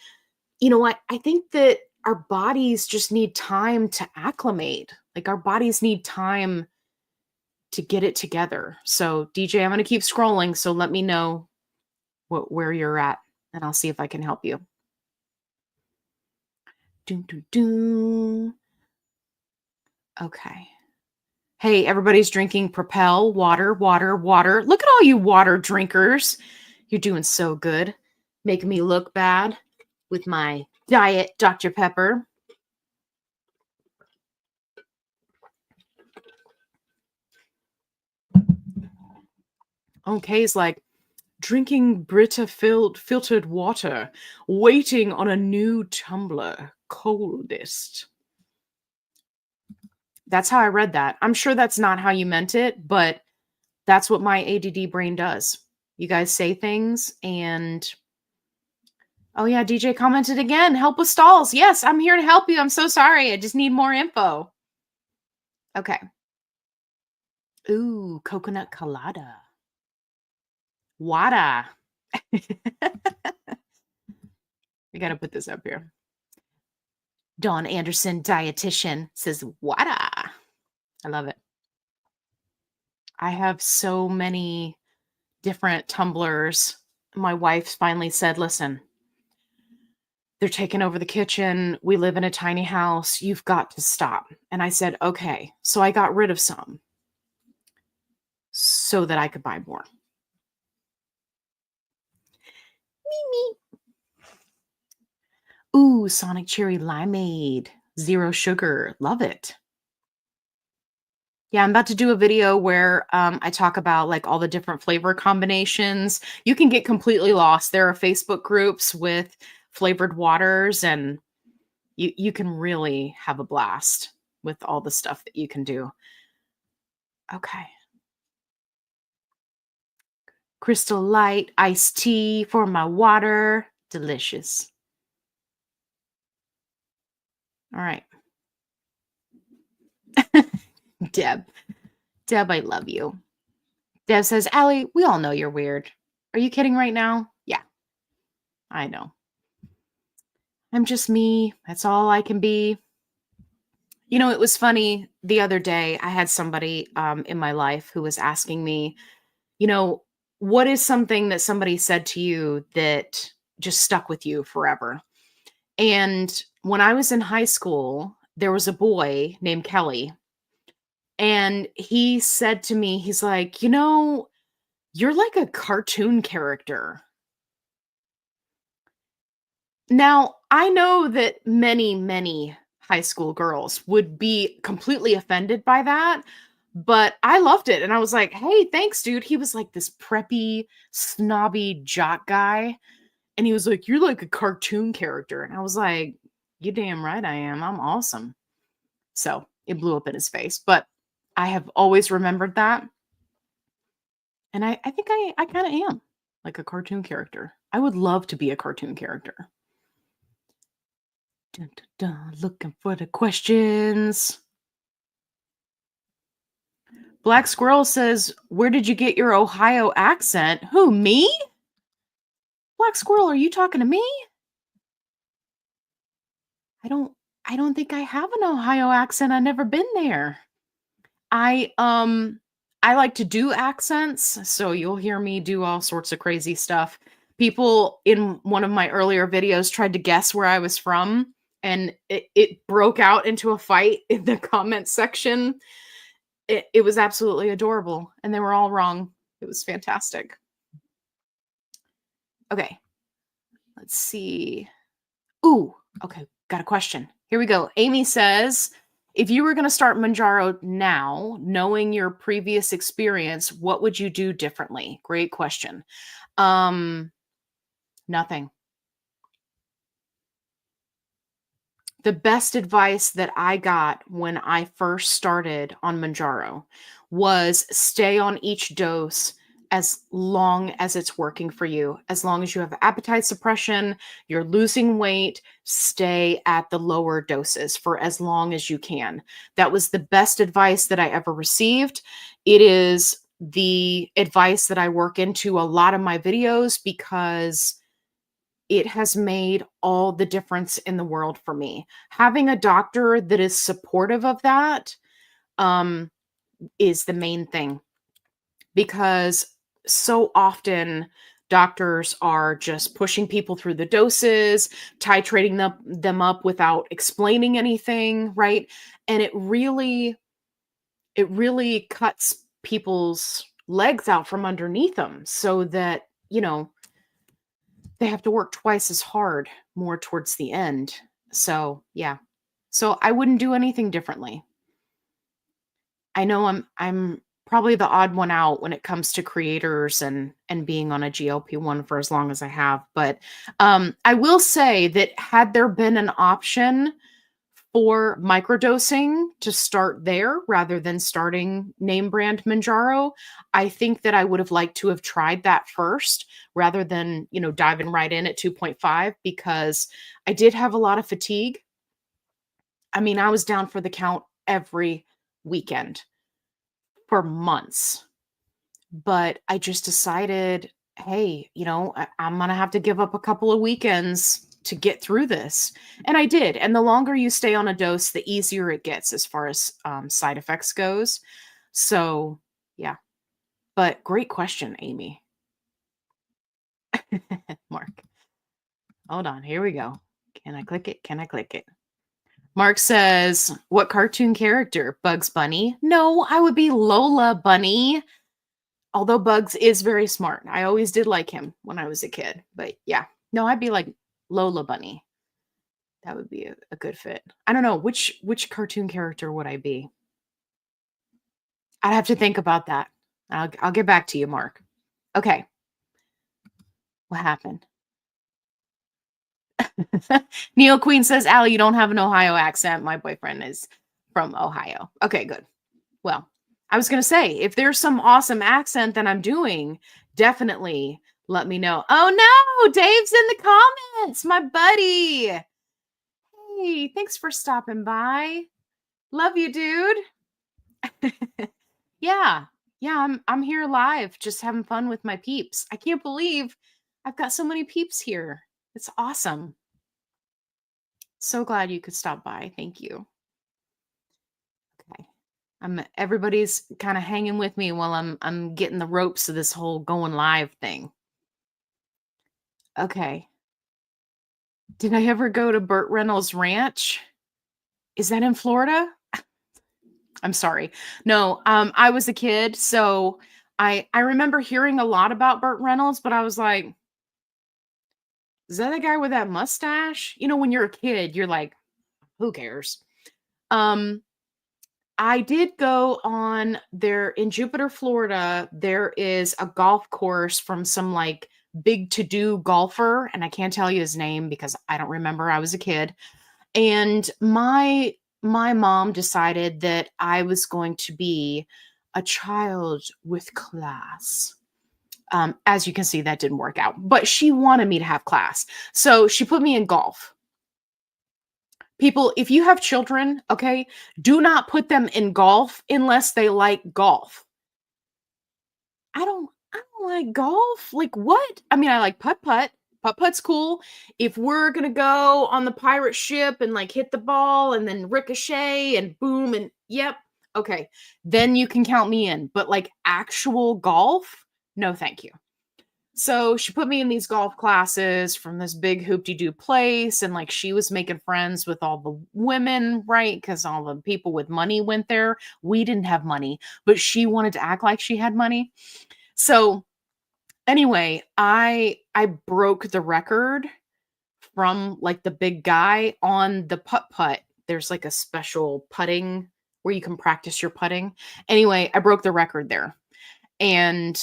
you know what? I think that our bodies just need time to acclimate. Like our bodies need time to get it together. So DJ, I'm going to keep scrolling. So let me know where you're at, and I'll see if I can help you. Okay. Hey, everybody's drinking Propel water, water, water. Look at all you water drinkers. You're doing so good. Making me look bad with my diet Dr. Pepper. Okay's like, drinking Brita filtered water, waiting on a new tumbler, coldest. That's how I read that. I'm sure that's not how you meant it, but that's what my ADD brain does. You guys say things and... Oh yeah, DJ commented again. Help with stalls. Yes, I'm here to help you. I'm so sorry. I just need more info. Okay. Ooh, coconut colada. Wada. We got to put this up here. Dawn Anderson, dietitian, says wada. I love it. I have so many different tumblers. My wife finally said, listen, they're taking over the kitchen. We live in a tiny house. You've got to stop. And I said, okay. So I got rid of some so that I could buy more. Me. Ooh, Sonic Cherry Limeade. 0 sugar. Love it. Yeah, I'm about to do a video where I talk about like all the different flavor combinations. You can get completely lost. There are Facebook groups with flavored waters, and you can really have a blast with all the stuff that you can do. Okay. Crystal Light iced tea for my water. Delicious. All right. Deb, I love you. Deb says, Allie, we all know you're weird. Are you kidding right now? Yeah, I know. I'm just me. That's all I can be. You know, it was funny the other day. I had somebody in my life who was asking me, you know, what is something that somebody said to you that just stuck with you forever? And when I was in high school, there was a boy named Kelly. And he said to me, he's like, you know, you're like a cartoon character. Now, I know that many, many high school girls would be completely offended by that, but I loved it. And I was like, hey, thanks, dude. He was like this preppy, snobby jock guy. And he was like, you're like a cartoon character. And I was like, you damn right I am. I'm awesome. So it blew up in his face. But I have always remembered that. And I think I kind of am like a cartoon character. I would love to be a cartoon character. Dun, dun, dun, looking for the questions. Black Squirrel says, where did you get your Ohio accent? Who, me? Black Squirrel, are you talking to me? I don't think I have an Ohio accent. I've never been there. I like to do accents, so you'll hear me do all sorts of crazy stuff. People in one of my earlier videos tried to guess where I was from, and it broke out into a fight in the comment section. It was absolutely adorable, and they were all wrong. It was fantastic. Okay, let's see. Ooh, okay, got a question. Here we go. Amy says, if you were going to start Manjaro now, knowing your previous experience, what would you do differently? Great question. Nothing. The best advice that I got when I first started on Manjaro was stay on each dose as long as it's working for you. As long as you have appetite suppression, you're losing weight, stay at the lower doses for as long as you can. That was the best advice that I ever received. It is the advice that I work into a lot of my videos because it has made all the difference in the world for me. Having a doctor that is supportive of that is the main thing, because so often doctors are just pushing people through the doses, titrating them up without explaining anything, right? And it really cuts people's legs out from underneath them so that, they have to work twice as hard more towards the end. So, yeah. So I wouldn't do anything differently. I know I'm probably the odd one out when it comes to creators and being on a GLP-1 for as long as I have, but I will say that had there been an option for microdosing to start there rather than starting name brand Manjaro, I think that I would have liked to have tried that first rather than, diving right in at 2.5, because I did have a lot of fatigue. I mean, I was down for the count every weekend for months, but I just decided, hey, I'm going to have to give up a couple of weekends to get through this. And I did. And the longer you stay on a dose, the easier it gets as far as side effects goes. So, yeah. But great question, Amy. Mark. Hold on. Here we go. Can I click it? Can I click it? Mark says, what cartoon character? Bugs Bunny? No, I would be Lola Bunny. Although Bugs is very smart. I always did like him when I was a kid. But yeah, no, I'd be like Lola Bunny. That would be a good fit. I don't know. Which cartoon character would I be? I'd have to think about that. I'll get back to you, Mark. Okay. What happened? Neil Queen says, Allie, you don't have an Ohio accent. My boyfriend is from Ohio. Okay, good. Well, I was going to say, if there's some awesome accent that I'm doing, definitely let me know. Oh no, Dave's in the comments, my buddy. Hey, thanks for stopping by. Love you, dude. Yeah. Yeah, I'm here live, just having fun with my peeps. I can't believe I've got so many peeps here. It's awesome. So glad you could stop by. Thank you. Okay. Everybody's kind of hanging with me while I'm getting the ropes of this whole going live thing. Okay. Did I ever go to Burt Reynolds Ranch? Is that in Florida? I'm sorry. No, I was a kid, so I remember hearing a lot about Burt Reynolds, but I was like, is that the guy with that mustache? When you're a kid, you're like, who cares? I did go on there in Jupiter, Florida. There is a golf course from some like big to-do golfer, and I can't tell you his name because I don't remember. I was a kid. And my mom decided that I was going to be a child with class. As you can see, that didn't work out, but she wanted me to have class. So she put me in golf. People, if you have children, okay, do not put them in golf unless they like golf. I don't like golf. Like what? I mean, I like putt-putt. Putt-putt's cool. If we're gonna go on the pirate ship and like hit the ball and then ricochet and boom and yep, okay, then you can count me in. But like actual golf, no, thank you. So she put me in these golf classes from this big hoop-de-doo place, and like she was making friends with all the women, right? Because all the people with money went there. We didn't have money, but she wanted to act like she had money. So anyway, I broke the record from like the big guy on the putt-putt. There's like a special putting where you can practice your putting. Anyway, I broke the record there. And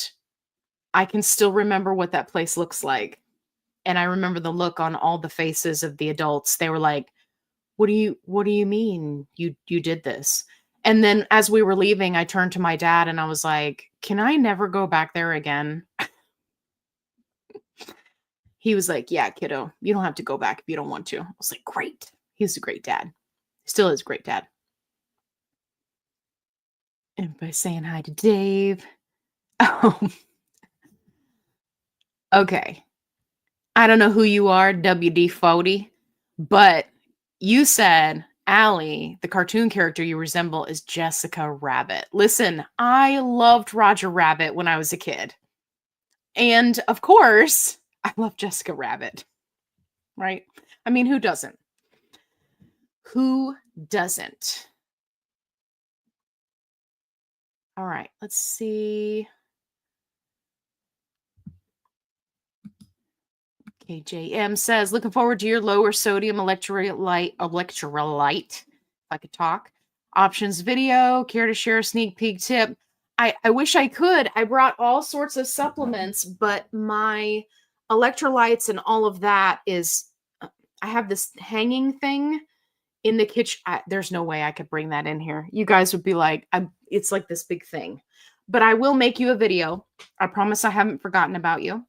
I can still remember what that place looks like. And I remember the look on all the faces of the adults. They were like, what do you mean you did this? And then as we were leaving, I turned to my dad and I was like, "Can I never go back there again?" He was like, "Yeah, kiddo, you don't have to go back if you don't want to." I was like, "Great." He's a great dad. Still is a great dad. And by saying hi to Dave. Oh, okay. I don't know who you are, WD-40, but you said, Allie, the cartoon character you resemble is Jessica Rabbit. Listen, I loved Roger Rabbit when I was a kid. And of course, I love Jessica Rabbit, right? I mean, who doesn't? Who doesn't? All right, let's see. KJM says, looking forward to your lower sodium electrolyte, if I could talk. Options video. Care to share a sneak peek tip? I wish I could. I brought all sorts of supplements, but my electrolytes and all of that is, I have this hanging thing in the kitchen. There's no way I could bring that in here. You guys would be like, it's like this big thing. But I will make you a video. I promise I haven't forgotten about you.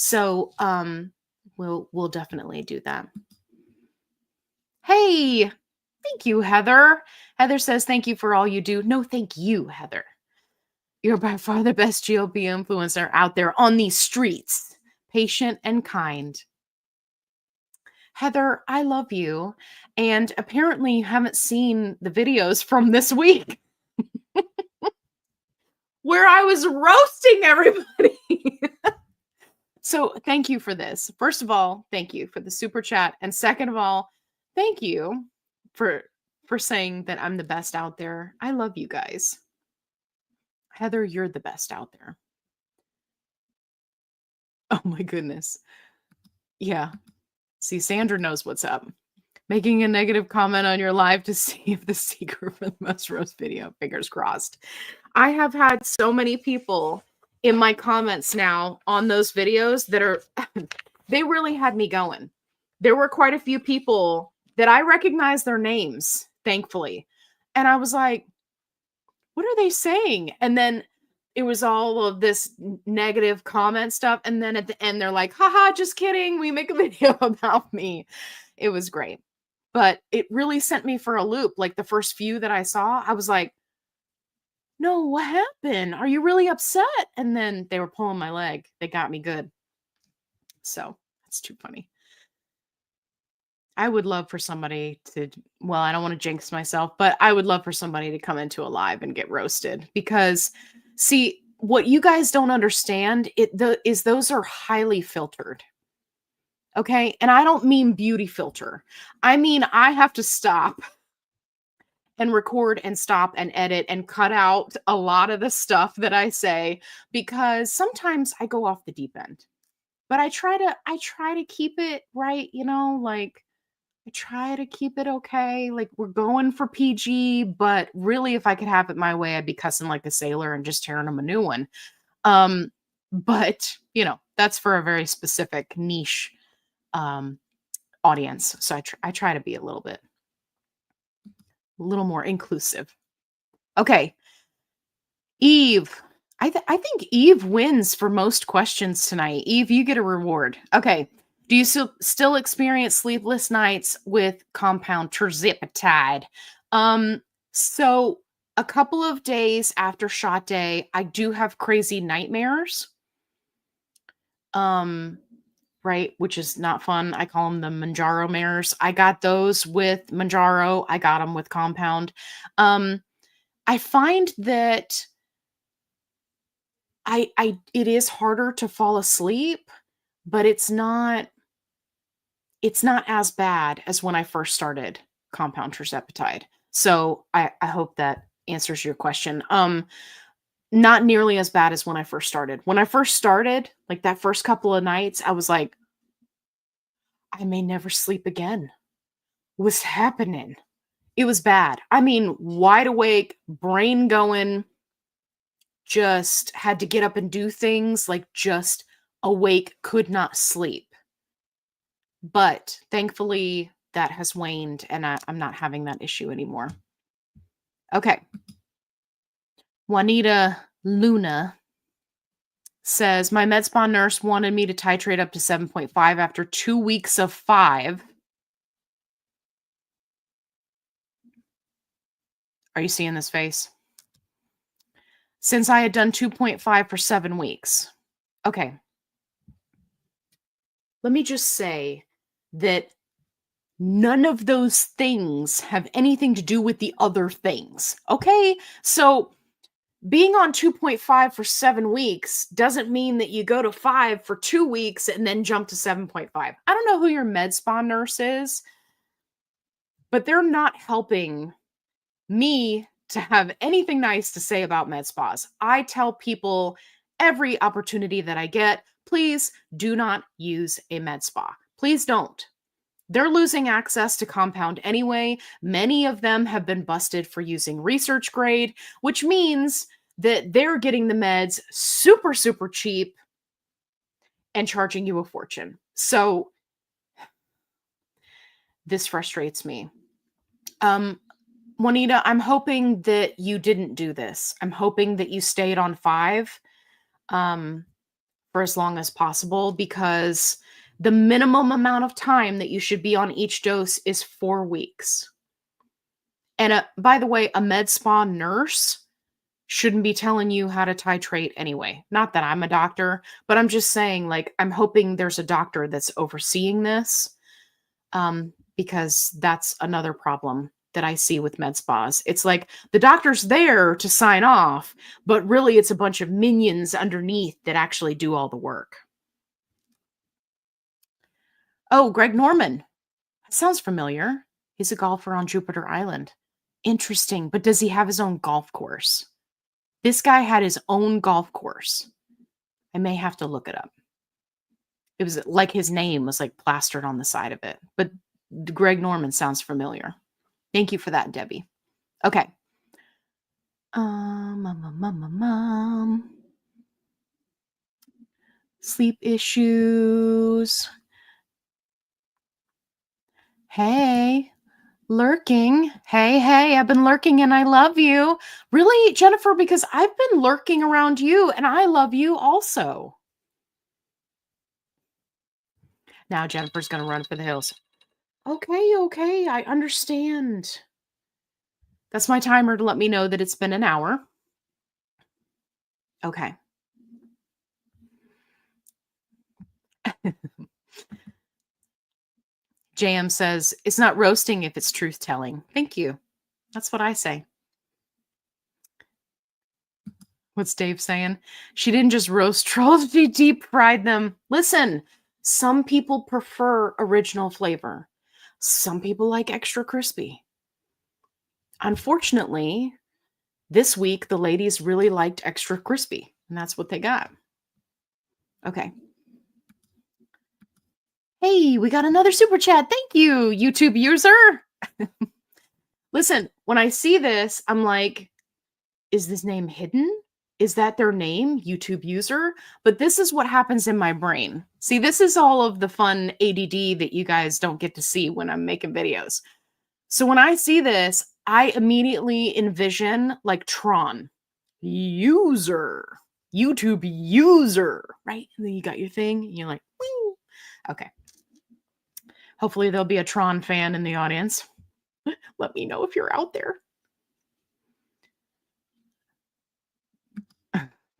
So we'll definitely do that. Hey, thank you, Heather. Heather says, thank you for all you do. No, thank you, Heather. You're by far the best GLP influencer out there on these streets. Patient and kind. Heather, I love you. And apparently you haven't seen the videos from this week where I was roasting everybody. So thank you for this. First of all, thank you for the super chat. And second of all, thank you for saying that I'm the best out there. I love you guys. Heather, you're the best out there. Oh my goodness. Yeah. See, Sandra knows what's up. Making a negative comment on your live to see if the secret for the most roast video. Fingers crossed. I have had so many people in my comments now on those videos that are, they really had me going. There were quite a few people that I recognize their names, thankfully. And I was like, what are they saying? And then it was all of this negative comment stuff. And then at the end, they're like, haha, just kidding. We make a video about me. It was great. But it really sent me for a loop. Like the first few that I saw, I was like, no, what happened? Are you really upset? And then they were pulling my leg. They got me good. So that's too funny. I would love for somebody to, well, I don't want to jinx myself, but I would love for somebody to come into a live and get roasted because, see, what you guys don't understand is those are highly filtered. Okay. And I don't mean beauty filter. I mean, I have to stop and record and stop and edit and cut out a lot of the stuff that I say because sometimes I go off the deep end. But I try to keep it right, like I try to keep it okay. Like we're going for PG, but really if I could have it my way, I'd be cussing like a sailor and just tearing them a new one. But that's for a very specific niche audience. So I try to be a little more inclusive. Okay. Eve. I think Eve wins for most questions tonight. Eve, you get a reward. Okay. Do you still experience sleepless nights with compound terzipatide? So a couple of days after shot day, I do have crazy nightmares. Um, right, which is not fun. I call them the Manjaro mares. I got those with Manjaro. I got them with compound. I find that it is harder to fall asleep, but it's not as bad as when I first started compound tirzepatide. So I hope that answers your question. Not nearly as bad as when I first started. When I first started, like that first couple of nights, I was like, I may never sleep again. What's happening? It was bad. I mean, wide awake, brain going, just had to get up and do things, like just awake, could not sleep. But thankfully, that has waned and I'm not having that issue anymore. Okay. Juanita Luna says, my med spa nurse wanted me to titrate up to 7.5 after 2 weeks of 5. Are you seeing this face? Since I had done 2.5 for 7 weeks. Okay. Let me just say that none of those things have anything to do with the other things. Okay? So being on 2.5 for 7 weeks doesn't mean that you go to 5 for 2 weeks and then jump to 7.5. I don't know who your med spa nurse is, but they're not helping me to have anything nice to say about med spas. I tell people every opportunity that I get, please do not use a med spa. Please don't. They're losing access to compound anyway. Many of them have been busted for using research grade, which means that they're getting the meds super, super cheap and charging you a fortune. So this frustrates me. Juanita, I'm hoping that you didn't do this. I'm hoping that you stayed on 5 for as long as possible, because the minimum amount of time that you should be on each dose is 4 weeks. And by the way, a med spa nurse shouldn't be telling you how to titrate anyway. Not that I'm a doctor, but I'm just saying, like, I'm hoping there's a doctor that's overseeing this, because that's another problem that I see with med spas. It's like the doctor's there to sign off, but really it's a bunch of minions underneath that actually do all the work. Oh, Greg Norman. That sounds familiar. He's a golfer on Jupiter Island. Interesting, but does he have his own golf course? This guy had his own golf course. I may have to look it up. It was like his name was like plastered on the side of it. But Greg Norman sounds familiar. Thank you for that, Debbie. Okay. Sleep issues. Hey, lurking. Hey, I've been lurking and I love you. Really, Jennifer, because I've been lurking around you and I love you also. Now Jennifer's going to run for the hills. Okay, I understand. That's my timer to let me know that it's been an hour. Okay. JM says, it's not roasting if it's truth telling. Thank you. That's what I say. What's Dave saying? She didn't just roast trolls, she deep fried them. Listen, some people prefer original flavor. Some people like extra crispy. Unfortunately, this week, the ladies really liked extra crispy, and that's what they got. Okay. Hey, we got another super chat. Thank you, YouTube user. Listen, when I see this, I'm like, is this name hidden? Is that their name, YouTube user? But this is what happens in my brain. See, this is all of the fun ADD that you guys don't get to see when I'm making videos. So when I see this, I immediately envision like TRON, user, YouTube user, right? And then you got your thing, and you're like, woo. Okay. Hopefully there'll be a TRON fan in the audience. Let me know if you're out there.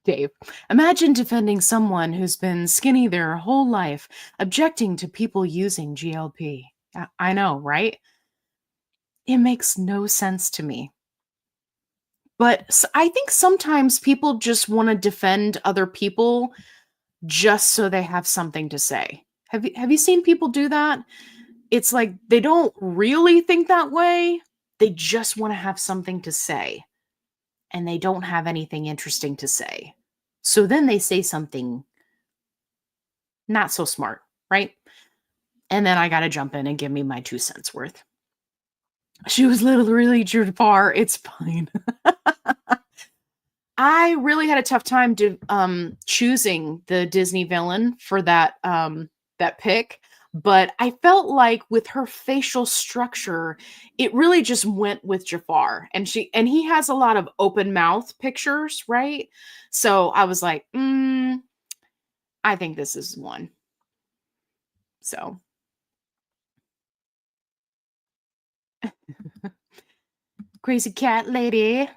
Dave, imagine defending someone who's been skinny their whole life, objecting to people using GLP. I know, right? It makes no sense to me. But I think sometimes people just want to defend other people just so they have something to say. Have you seen people do that? It's like they don't really think that way. They just want to have something to say, and they don't have anything interesting to say. So then they say something not so smart, right? And then I got to jump in and give me my 2 cents worth. She was literally Jafar. It's fine. I really had a tough time choosing the Disney villain for that pick, but I felt like with her facial structure, it really just went with Jafar, and he has a lot of open mouth pictures, right? So I was like, I think this is one. So crazy cat lady.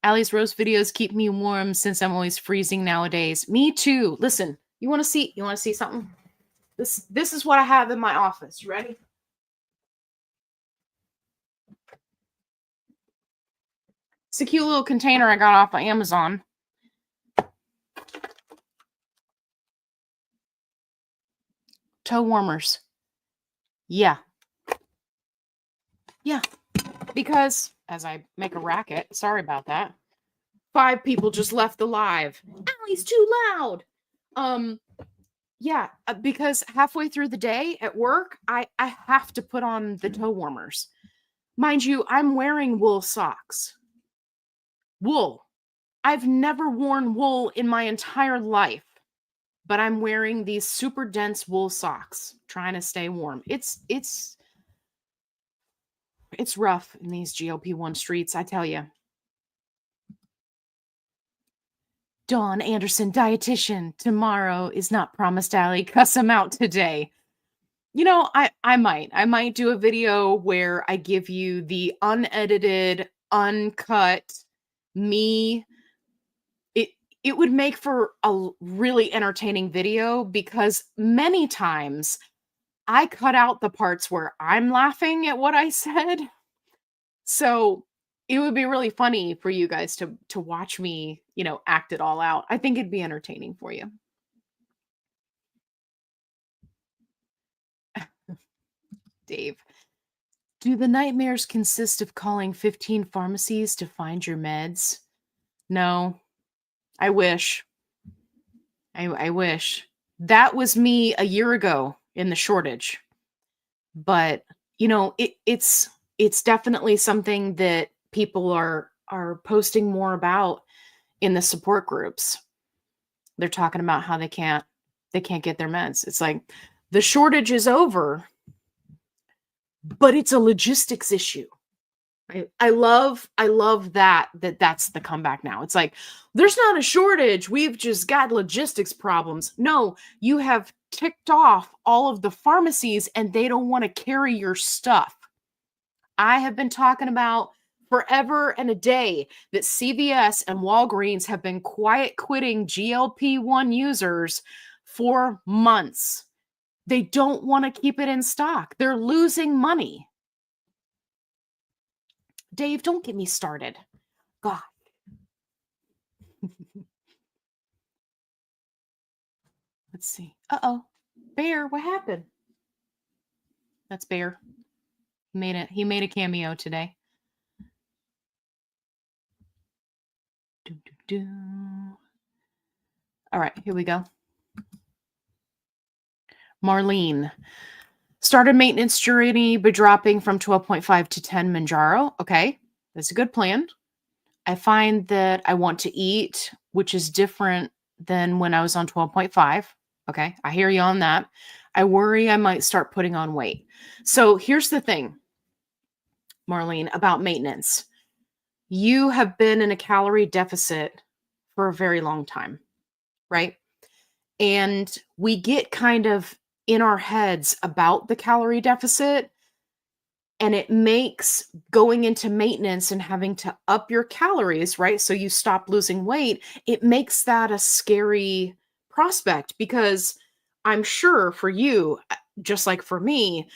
Allie's roast videos keep me warm since I'm always freezing nowadays. Me too. Listen, you want to see something? This is what I have in my office. You ready? It's a cute little container I got off of Amazon. Toe warmers. Yeah. Yeah. Because as I make a racket, sorry about that. 5 people just left the live. Allie's too loud. Yeah, because halfway through the day at work, I have to put on the toe warmers. Mind you, I'm wearing wool socks. Wool. I've never worn wool in my entire life, but I'm wearing these super dense wool socks trying to stay warm. It's rough in these GLP1 streets, I tell you. Dawn Anderson, dietitian. Tomorrow is not promised, Allie. Cuss him out today. You know, I might do a video where I give you the unedited, uncut me. It would make for a really entertaining video because many times I cut out the parts where I'm laughing at what I said. So it would be really funny for you guys to watch me, act it all out. I think it'd be entertaining for you. Dave, do the nightmares consist of calling 15 pharmacies to find your meds? No, I wish. I wish. That was me a year ago in the shortage. But, it's definitely something that people are posting more about in the support groups. They're talking about how they can't get their meds. It's like the shortage is over, but it's a logistics issue. I love that's the comeback now. It's like there's not a shortage. We've just got logistics problems. No, you have ticked off all of the pharmacies and they don't want to carry your stuff. I have been talking about forever and a day that CVS and Walgreens have been quiet quitting GLP-1 users for months. They don't want to keep it in stock. They're losing money. Dave, don't get me started. God. Let's see. Uh-oh. Bear, what happened? That's Bear. He made a cameo today. All right, here we go. Marlene. Started maintenance journey by dropping from 12.5 to 10 Manjaro. Okay, that's a good plan. I find that I want to eat, which is different than when I was on 12.5. Okay, I hear you on that. I worry I might start putting on weight. So here's the thing, Marlene, about maintenance. You have been in a calorie deficit for a very long time, right? And we get kind of in our heads about the calorie deficit, and it makes going into maintenance and having to up your calories, right? So you stop losing weight, it makes that a scary prospect because I'm sure for you, just like for me,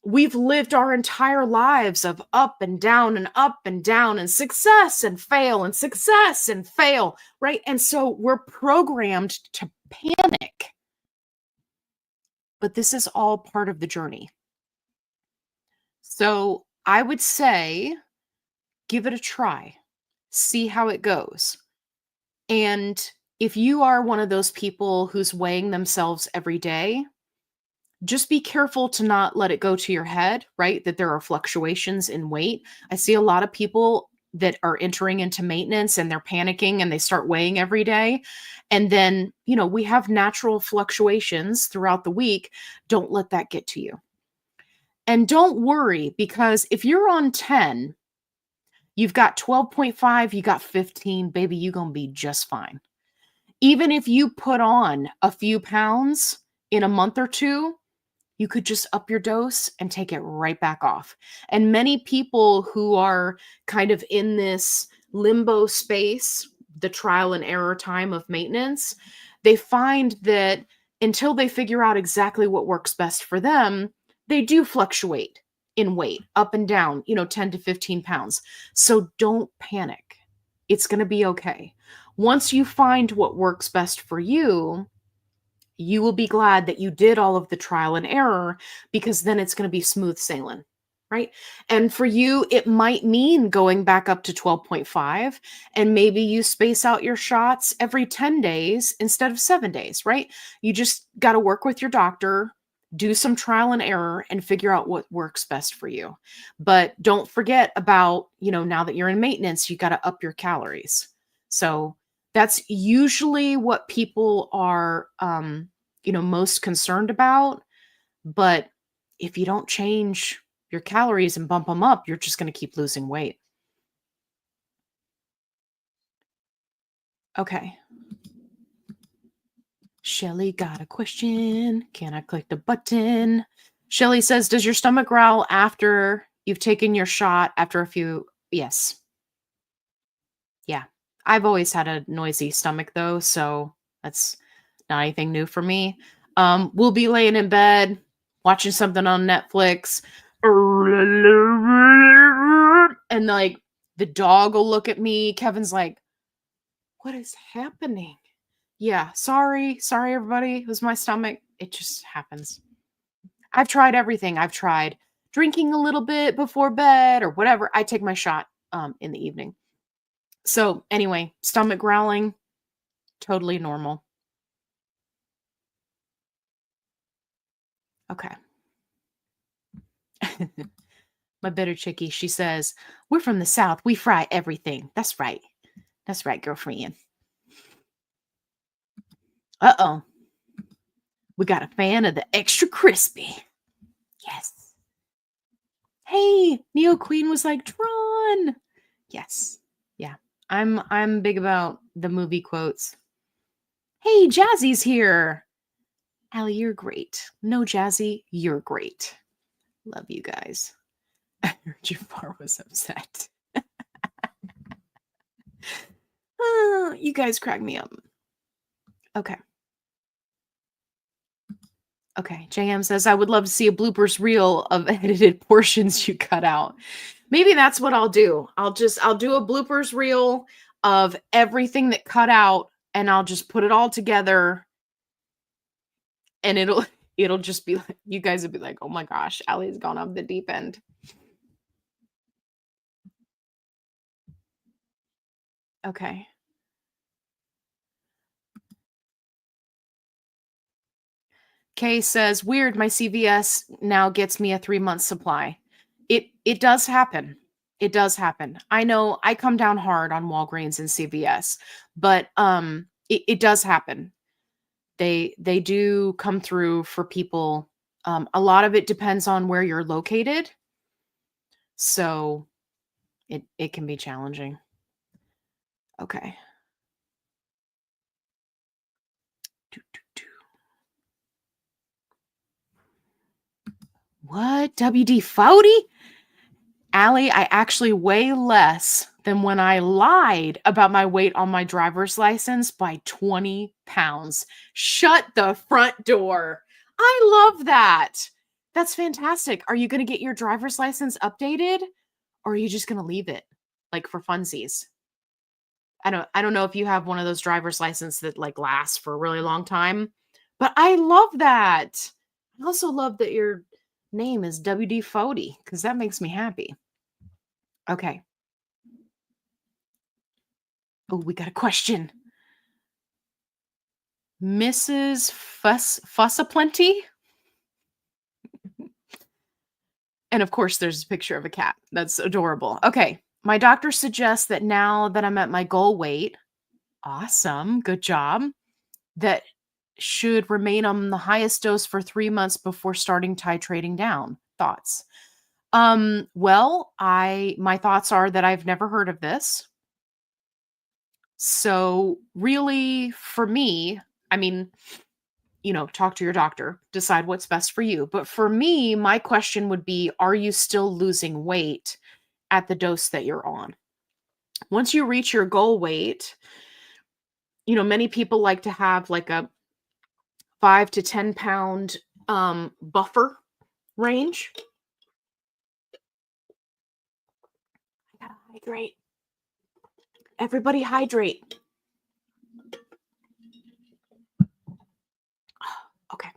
we've lived our entire lives of up and down and success and fail, right? And so we're programmed to panic. But this is all part of the journey. So I would say give it a try, see how it goes. And if you are one of those people who's weighing themselves every day, just be careful to not let it go to your head, right? That there are fluctuations in weight. I see a lot of people that are entering into maintenance and they're panicking and they start weighing every day. And then, we have natural fluctuations throughout the week. Don't let that get to you. And don't worry, because if you're on 10, you've got 12.5, you got 15, baby, you're going to be just fine. Even if you put on a few pounds in a month or two, you could just up your dose and take it right back off. And many people who are kind of in this limbo space, the trial and error time of maintenance, they find that until they figure out exactly what works best for them, they do fluctuate in weight up and down, 10 to 15 pounds. So don't panic. It's going to be okay. Once you find what works best for you will be glad that you did all of the trial and error, because then it's going to be smooth sailing, right? And for you, it might mean going back up to 12.5, and maybe you space out your shots every 10 days instead of 7 days, right? You just got to work with your doctor, do some trial and error, and figure out what works best for you. But don't forget about, now that you're in maintenance, you got to up your calories. So that's usually what people are, most concerned about. But if you don't change your calories and bump them up, you're just going to keep losing weight. Okay. Shelly got a question. Can I click the button? Shelly says, does your stomach growl after you've taken your shot after a few? Yes. Yeah. I've always had a noisy stomach though, so that's not anything new for me. We'll be laying in bed, watching something on Netflix, and like the dog will look at me. Kevin's like, what is happening? Yeah, sorry everybody. It was my stomach. It just happens. I've tried everything. I've tried drinking a little bit before bed or whatever. I take my shot in the evening. So anyway, stomach growling, totally normal. Okay. My bitter chickie, she says, we're from the South. We fry everything. That's right. That's right, girlfriend. Uh-oh. We got a fan of the extra crispy. Yes. Hey, Neo Queen was like, Tron. Yes. Yeah. I'm big about the movie quotes. Hey, Jazzy's here. Allie, you're great. No, Jazzy, you're great. Love you guys. Jafar was upset. You guys crack me up. Okay. Okay. JM says, I would love to see a bloopers reel of edited portions you cut out. Maybe that's what I'll do. I'll do a bloopers reel of everything that cut out, and I'll just put it all together, and it'll just be like, you guys will be like, oh my gosh, Allie's gone off the deep end. Okay. Kay says, weird, my CVS now gets me a 3-month supply. It does happen. It does happen. I know I come down hard on Walgreens and CVS, but it does happen. They do come through for people. A lot of it depends on where you're located. So it can be challenging. Okay. What? WD-40? Allie, I actually weigh less than when I lied about my weight on my driver's license by 20 pounds. Shut the front door. I love that. That's fantastic. Are you going to get your driver's license updated or are you just going to leave it like for funsies? I don't know if you have one of those driver's license that like lasts for a really long time, but I love that. I also love that your name is WD-40 because that makes me happy. Okay. Oh, we got a question. Mrs. Fussaplenty? And of course, there's a picture of a cat. That's adorable. Okay. My doctor suggests that now that I'm at my goal weight, awesome, good job, that should remain on the highest dose for 3 months before starting titrating down. Thoughts? Well, my thoughts are that I've never heard of this. So really for me, I mean, talk to your doctor, decide what's best for you. But for me, my question would be, are you still losing weight at the dose that you're on? Once you reach your goal weight, many people like to have like a 5 to 10 pound buffer range. I gotta hydrate. Everybody hydrate. Okay.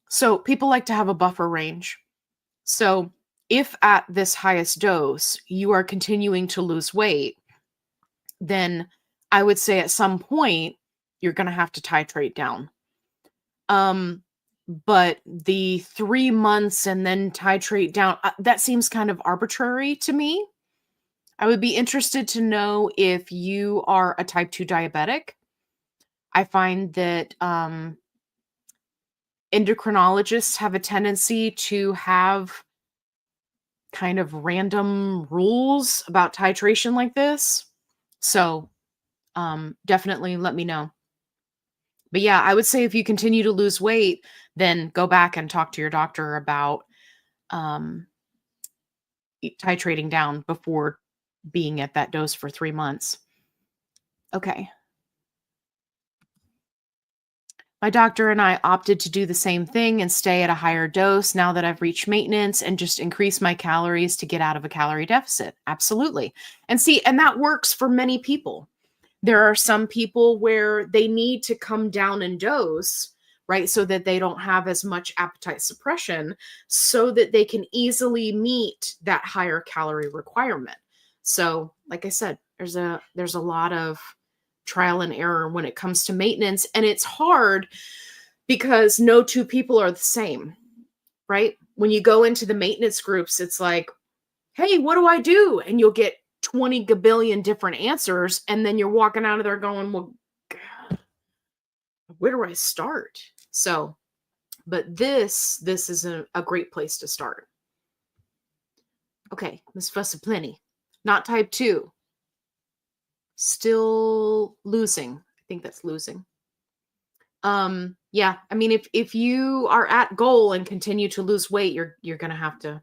So people like to have a buffer range. So if at this highest dose you are continuing to lose weight, then I would say at some point you're going to have to titrate down. But the 3 months and then titrate down, that seems kind of arbitrary to me. I would be interested to know if you are a type 2 diabetic. I find that endocrinologists have a tendency to have kind of random rules about titration like this. So definitely let me know. But yeah, I would say if you continue to lose weight, then go back and talk to your doctor about titrating down before being at that dose for 3 months. Okay. My doctor and I opted to do the same thing and stay at a higher dose now that I've reached maintenance and just increase my calories to get out of a calorie deficit. Absolutely. And that works for many people. There are some people where they need to come down in dose, right? So that they don't have as much appetite suppression so that they can easily meet that higher calorie requirement. So, like I said, there's a lot of trial and error when it comes to maintenance. And it's hard because no two people are the same, right? When you go into the maintenance groups, it's like, hey, what do I do? And you'll get 20 gabillion different answers. And then you're walking out of there going, well, God, where do I start? So, but this is a great place to start. Okay, Miss Fussaplenty, not type 2. Still losing. I think that's losing. Yeah, I mean, if you are at goal and continue to lose weight, you're gonna have to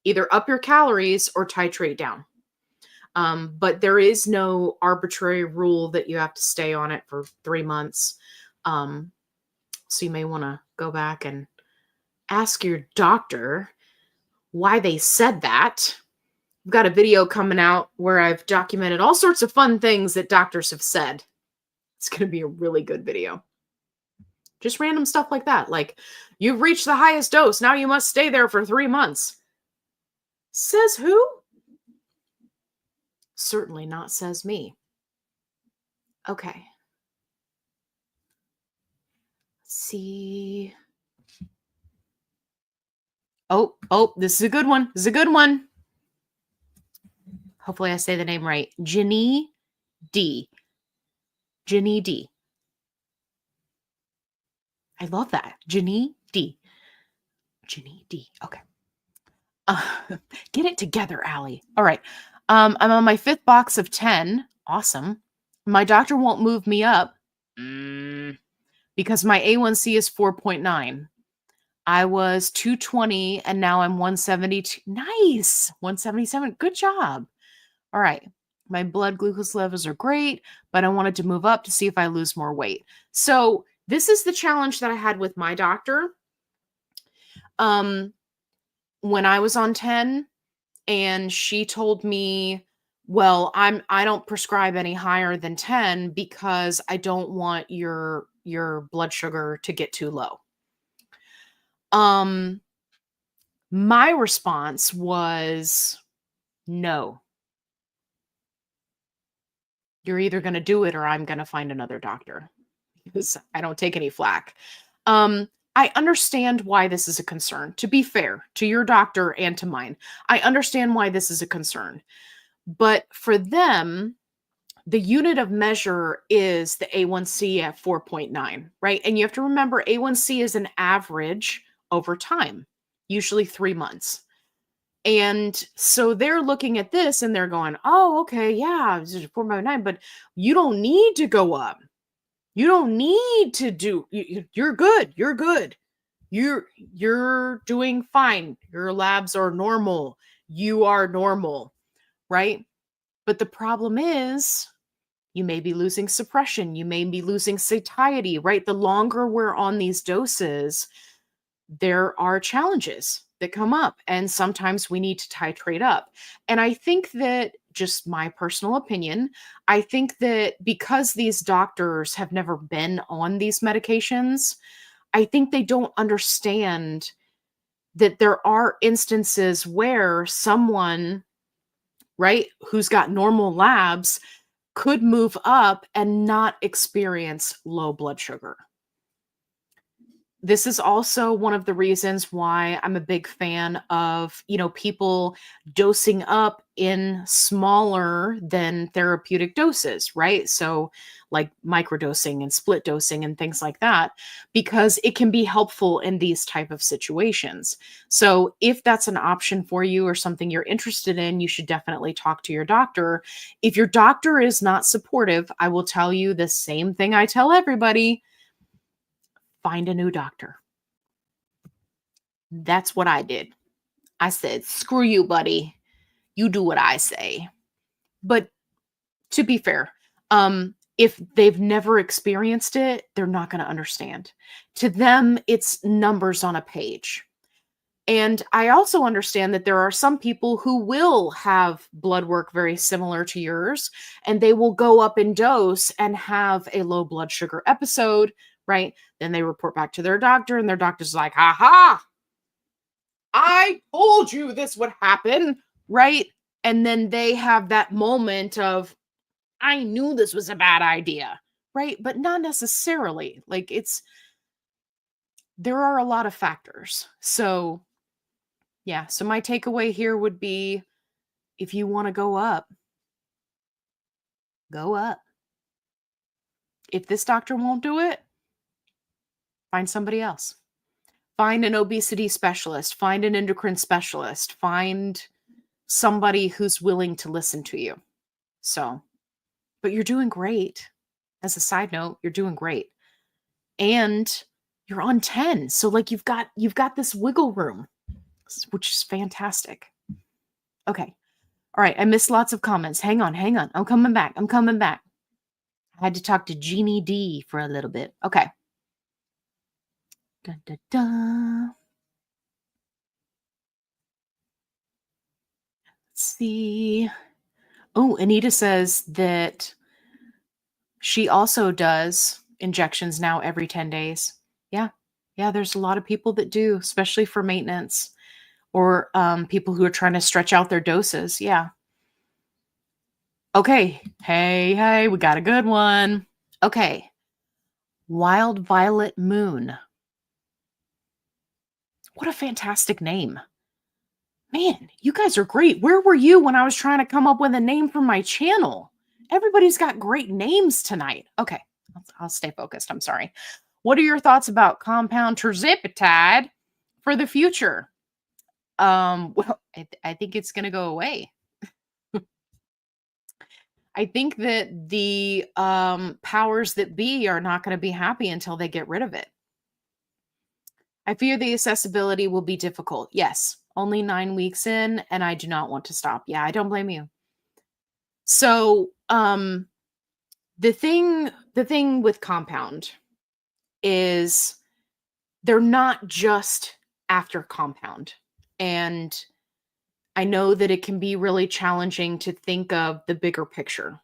either up your calories or titrate down. But there is no arbitrary rule that you have to stay on it for 3 months. So you may want to go back and ask your doctor why they said that. I've got a video coming out where I've documented all sorts of fun things that doctors have said. It's going to be a really good video. Just random stuff like that. Like, you've reached the highest dose. Now you must stay there for 3 months. Says who? Certainly not says me. Okay. Let's see. Oh, this is a good one. This is a good one. Hopefully I say the name right. Ginny D. Ginny D. I love that. Ginny D. Ginny D. Okay. Get it together, Allie. All right. I'm on my 5th box of 10. Awesome. My doctor won't move me up because my A1C is 4.9. I was 220 and now I'm 172. Nice. 177. Good job. All right. My blood glucose levels are great, but I wanted to move up to see if I lose more weight. So this is the challenge that I had with my doctor. When I was on 10 and she told me, well, I don't prescribe any higher than 10 because I don't want your blood sugar to get too low. My response was no. You're either going to do it or I'm going to find another doctor because I don't take any flack. I understand why this is a concern. To be fair to your doctor and to mine, I understand why this is a concern. But for them, the unit of measure is the A1C at 4.9, right? And you have to remember A1C is an average over time, usually 3 months. And so they're looking at this and they're going, oh, okay, yeah, this is 4.9, but you don't need to go up. You don't need to do, you're good. You're good. You're doing fine. Your labs are normal. You are normal, right? But the problem is you may be losing suppression. You may be losing satiety, right? The longer we're on these doses, there are challenges that come up, and sometimes we need to titrate up. And I think that, just my personal opinion, I think that because these doctors have never been on these medications, I think they don't understand that there are instances where someone, right, who's got normal labs could move up and not experience low blood sugar. This is also one of the reasons why I'm a big fan of, people dosing up in smaller than therapeutic doses, right? So like microdosing and split dosing and things like that, because it can be helpful in these type of situations. So if that's an option for you or something you're interested in, you should definitely talk to your doctor. If your doctor is not supportive, I will tell you the same thing I tell everybody: find a new doctor. That's what I did. I said, screw you, buddy. You do what I say. But to be fair, if they've never experienced it, they're not going to understand. To them, it's numbers on a page. And I also understand that there are some people who will have blood work very similar to yours, and they will go up in dose and have a low blood sugar episode, right? Then they report back to their doctor, and their doctor's like, ha ha, I told you this would happen, right? And then they have that moment of, I knew this was a bad idea, right? But not necessarily. Like, there are a lot of factors. So, yeah. So, my takeaway here would be, if you want to go up, go up. If this doctor won't do it, find somebody else. Find an obesity specialist, find an endocrine specialist, find somebody who's willing to listen to you. So, but you're doing great. As a side note, you're doing great. And you're on 10. So like you've got this wiggle room, which is fantastic. Okay. All right. I missed lots of comments. Hang on. I'm coming back. I had to talk to Jeannie D for a little bit. Okay. Dun, dun, dun. Let's see. Oh, Anita says that she also does injections now every 10 days. Yeah. Yeah, there's a lot of people that do, especially for maintenance, or people who are trying to stretch out their doses. Yeah. Okay. Hey, we got a good one. Okay. Wild Violet Moon. What a fantastic name. Man, you guys are great. Where were you when I was trying to come up with a name for my channel? Everybody's got great names tonight. Okay. I'll stay focused. I'm sorry. What are your thoughts about compound terzipatide for the future? Well, I think it's going to go away. I think that the powers that be are not going to be happy until they get rid of it. I fear the accessibility will be difficult. Yes, only 9 weeks in, and I do not want to stop. Yeah, I don't blame you. So, the thing with compound is they're not just after compound. And I know that it can be really challenging to think of the bigger picture.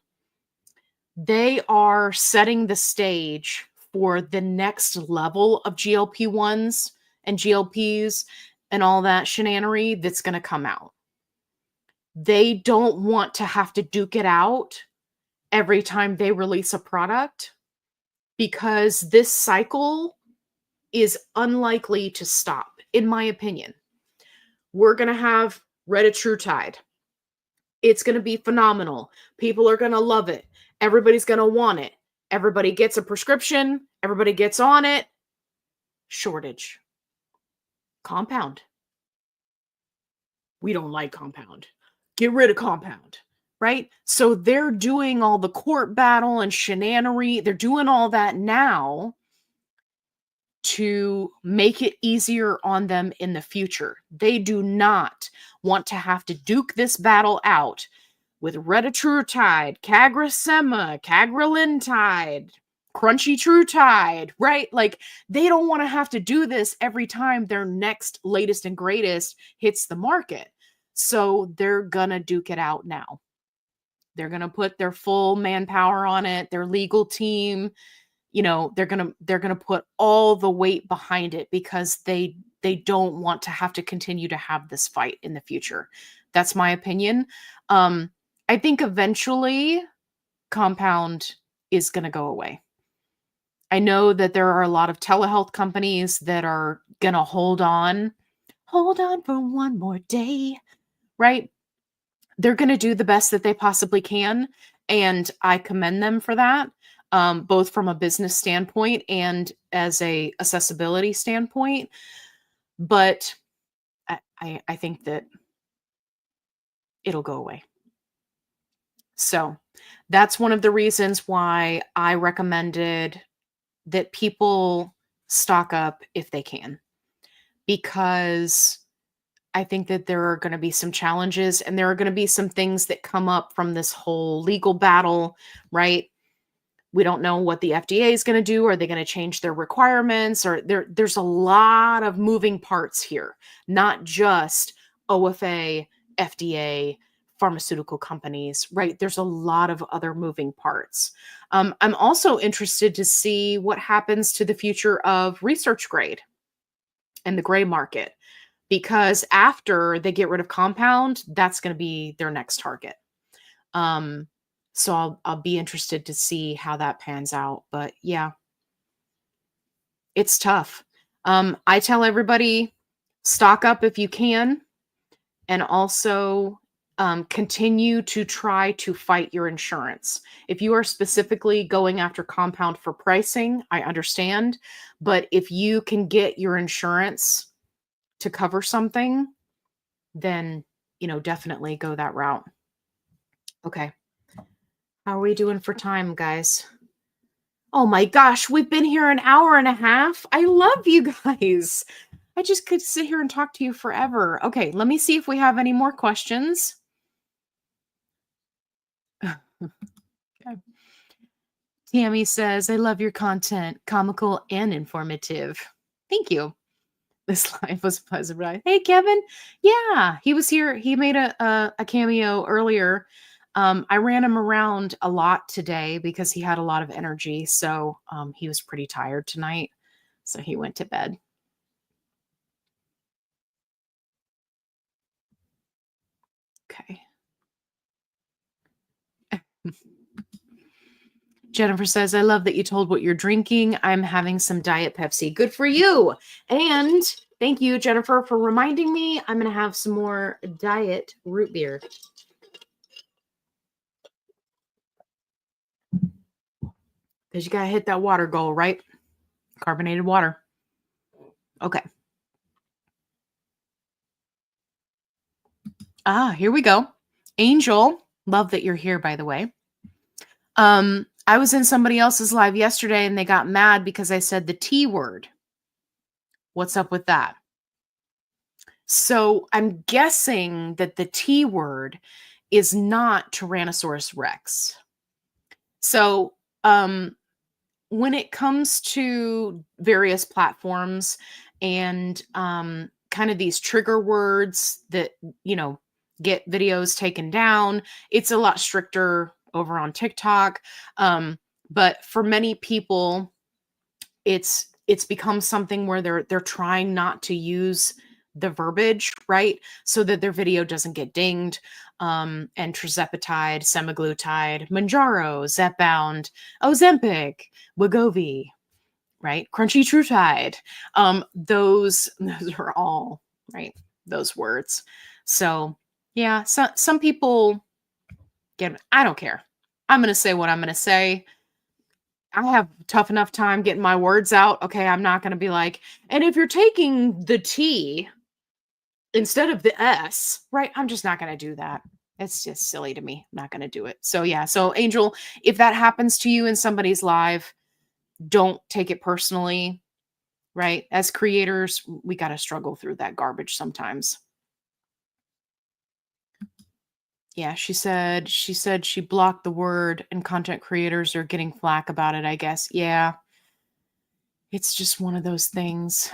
They are setting the stage for the next level of GLP1s and GLPs and all that shenanigans that's going to come out. They don't want to have to duke it out every time they release a product because this cycle is unlikely to stop, in my opinion. We're going to have retatrutide. It's going to be phenomenal. People are going to love it. Everybody's going to want it. Everybody gets a prescription. Everybody gets on it. Shortage. Compound. We don't like compound. Get rid of compound. Right? So they're doing all the court battle and shenanigans. They're doing all that now to make it easier on them in the future. They do not want to have to duke this battle out with retatrutide, cagrosema, cagrelintide, crunchy trutide, right? Like they don't want to have to do this every time their next latest and greatest hits the market. So they're gonna duke it out now. They're gonna put their full manpower on it, their legal team, they're gonna put all the weight behind it because they don't want to have to continue to have this fight in the future. That's my opinion. I think eventually compound is going to go away. I know that there are a lot of telehealth companies that are going to hold on for one more day, right? They're going to do the best that they possibly can. And I commend them for that, both from a business standpoint and as a accessibility standpoint. But I think that it'll go away. So that's one of the reasons why I recommended that people stock up if they can, because I think that there are going to be some challenges and there are going to be some things that come up from this whole legal battle, right? We don't know what the FDA is going to do. Are they going to change their requirements? Or there's a lot of moving parts here, not just OFA, FDA, pharmaceutical companies, right? There's a lot of other moving parts. I'm also interested to see what happens to the future of research grade and the gray market, because after they get rid of compound, that's going to be their next target. So I'll be interested to see how that pans out. But yeah, it's tough. I tell everybody, stock up if you can, and also continue to try to fight your insurance. If you are specifically going after compound for pricing, I understand. But if you can get your insurance to cover something, then, definitely go that route. Okay. How are we doing for time, guys? Oh my gosh, we've been here an hour and a half. I love you guys. I just could sit here and talk to you forever. Okay, let me see if we have any more questions. Okay. Tammy says, I love your content, comical and informative. Thank you. This life was pleasant, right? Hey, Kevin. Yeah, he was here. He made a cameo earlier. I ran him around a lot today because he had a lot of energy. So he was pretty tired tonight. So he went to bed. Okay. Jennifer says, I love that you told what you're drinking. I'm having some Diet Pepsi. Good for you. And thank you, Jennifer, for reminding me. I'm going to have some more Diet root beer. Because you got to hit that water goal, right? Carbonated water. Okay. Here we go. Angel, love that you're here, by the way. I was in somebody else's live yesterday and they got mad because I said the T word. What's up with that? So I'm guessing that the T word is not Tyrannosaurus Rex. So, when it comes to various platforms and kind of these trigger words that, you know, get videos taken down, it's a lot stricter over on TikTok. But for many people, it's become something where they're trying not to use the verbiage, right? So that their video doesn't get dinged. And trizepatide, semaglutide, Manjaro, Zepbound, Ozempic, Wegovy, right? Crunchy Trutide. Those are all right. Those words. So yeah, some people get. I don't care. I'm gonna say what I'm gonna say. I have tough enough time getting my words out. Okay, I'm not gonna be like, and if you're taking the T instead of the S, right? I'm just not gonna do that. It's just silly to me. I'm not gonna do it. So yeah. So Angel, if that happens to you in somebody's live, don't take it personally, right? As creators, we got to struggle through that garbage sometimes. Yeah, she said she blocked the word and content creators are getting flack about it, I guess. Yeah. It's just one of those things.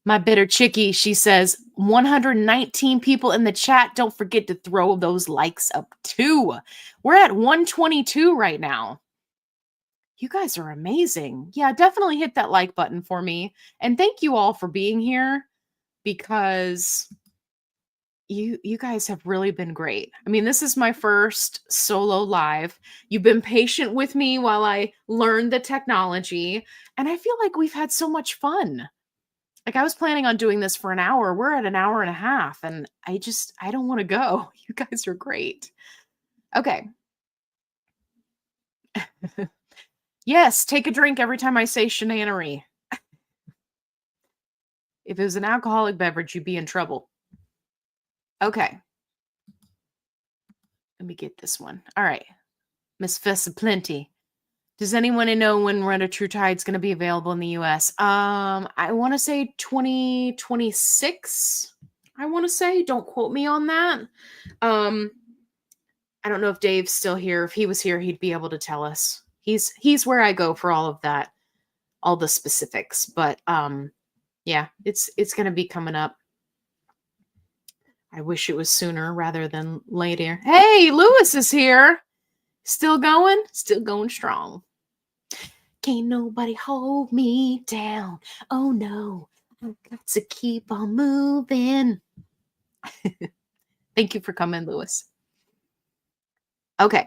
My bitter chickie, she says 119 people in the chat. Don't forget to throw those likes up too. We're at 122 right now. You guys are amazing. Yeah, definitely hit that like button for me. And thank you all for being here because you guys have really been great. I mean, this is my first solo live. You've been patient with me while I learned the technology, and I feel like we've had so much fun. Like I was planning on doing this for an hour. We're at an hour and a half, and I don't want to go. You guys are great. Okay. Yes, take a drink every time I say Shanannary. If it was an alcoholic beverage, you'd be in trouble. Okay. Let me get this one. All right. Miss Plenty. Does anyone know when Retatrutide is going to be available in the US? I want to say 2026. I want to say, don't quote me on that. I don't know if Dave's still here. If he was here, he'd be able to tell us. He's where I go for all of that, all the specifics. But yeah, it's going to be coming up. I wish it was sooner rather than later. Hey, Lewis is here. Still going strong. Can't nobody hold me down. Oh no, I've got to keep on moving. Thank you for coming, Lewis. Okay.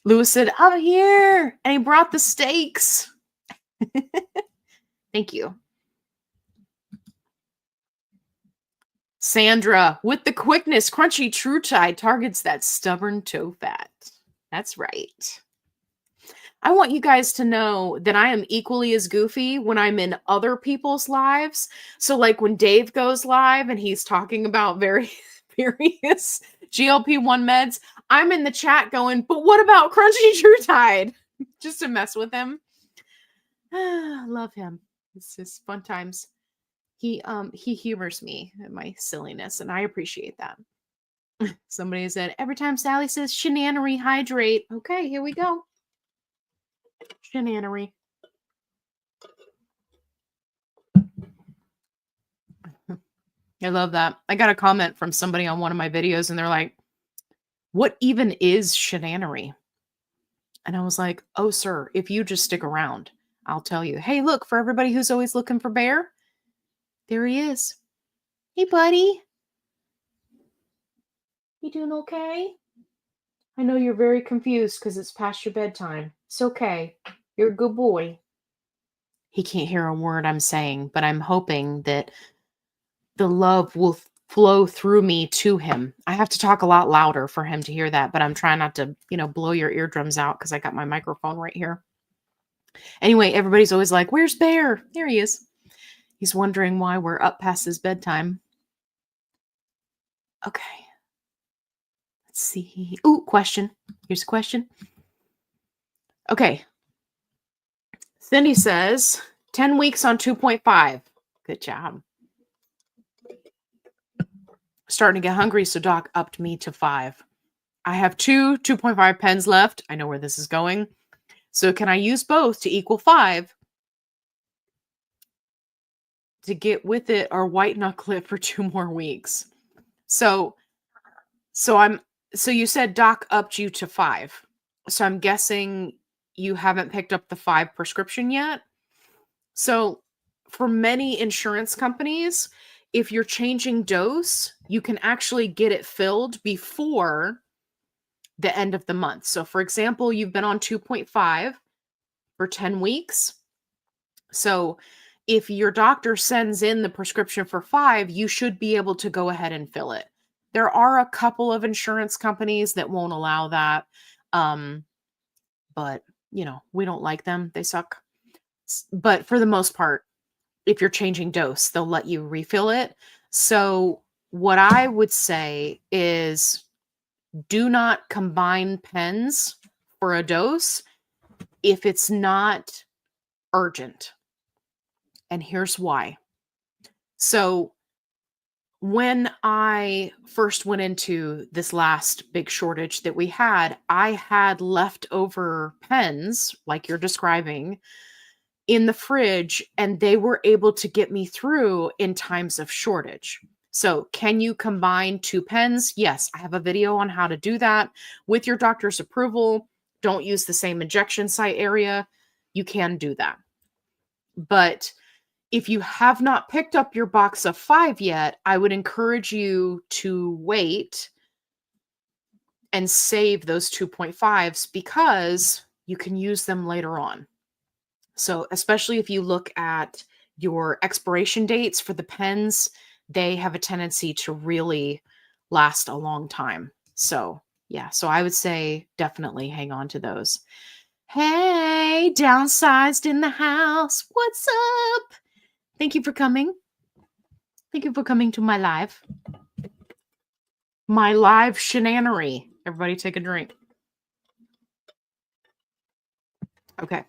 Lewis said, I'm here. And he brought the steaks. Thank you. Sandra, with the quickness, Crunchy Trutide targets that stubborn toe fat. That's right. I want you guys to know that I am equally as goofy when I'm in other people's lives. So like when Dave goes live and he's talking about various GLP1 meds, I'm in the chat going, but what about Crunchy Trutide? Just to mess with him. Love him. It's just fun times. He humors me and my silliness, and I appreciate that. Somebody said, every time Sally says Shanannary, hydrate. Okay, here we go. Shanannary. I love that. I got a comment from somebody on one of my videos, and they're like, what even is Shanannary? And I was like, oh, sir, if you just stick around, I'll tell you. Hey, look, for everybody who's always looking for Bear, there he is. Hey, buddy. You doing okay? I know you're very confused because it's past your bedtime. It's okay. You're a good boy. He can't hear a word I'm saying, but I'm hoping that the love will flow through me to him. I have to talk a lot louder for him to hear that, but I'm trying not to, blow your eardrums out because I got my microphone right here. Anyway, everybody's always like, where's Bear? There he is. He's wondering why we're up past his bedtime. Okay. Let's see. Ooh, question. Here's a question. Okay. Cindy says, 10 weeks on 2.5. Good job. Starting to get hungry, so doc upped me to 5. I have 2.5 pens left. I know where this is going. So can I use both to equal 5 to get with it or white knuckle it for 2 more weeks? So you said doc upped you to 5. So I'm guessing you haven't picked up the 5 prescription yet. So for many insurance companies, if you're changing dose, you can actually get it filled before the end of the month. So for example, you've been on 2.5 for 10 weeks. So if your doctor sends in the prescription for 5, you should be able to go ahead and fill it. There are a couple of insurance companies that won't allow that. But, we don't like them. They suck. But for the most part, if you're changing dose, they'll let you refill it. So what I would say is do not combine pens for a dose if it's not urgent. And here's why. So when I first went into this last big shortage that we had, I had leftover pens, like you're describing, in the fridge, and they were able to get me through in times of shortage. So can you combine 2 pens? Yes, I have a video on how to do that with your doctor's approval. Don't use the same injection site area. You can do that. But if you have not picked up your box of 5 yet, I would encourage you to wait and save those 2.5s because you can use them later on. So especially if you look at your expiration dates for the pens, they have a tendency to really last a long time. So yeah, so I would say definitely hang on to those. Hey, downsized in the house. What's up? Thank you for coming. Thank you for coming to my live. My live Shanannary. Everybody take a drink. Okay.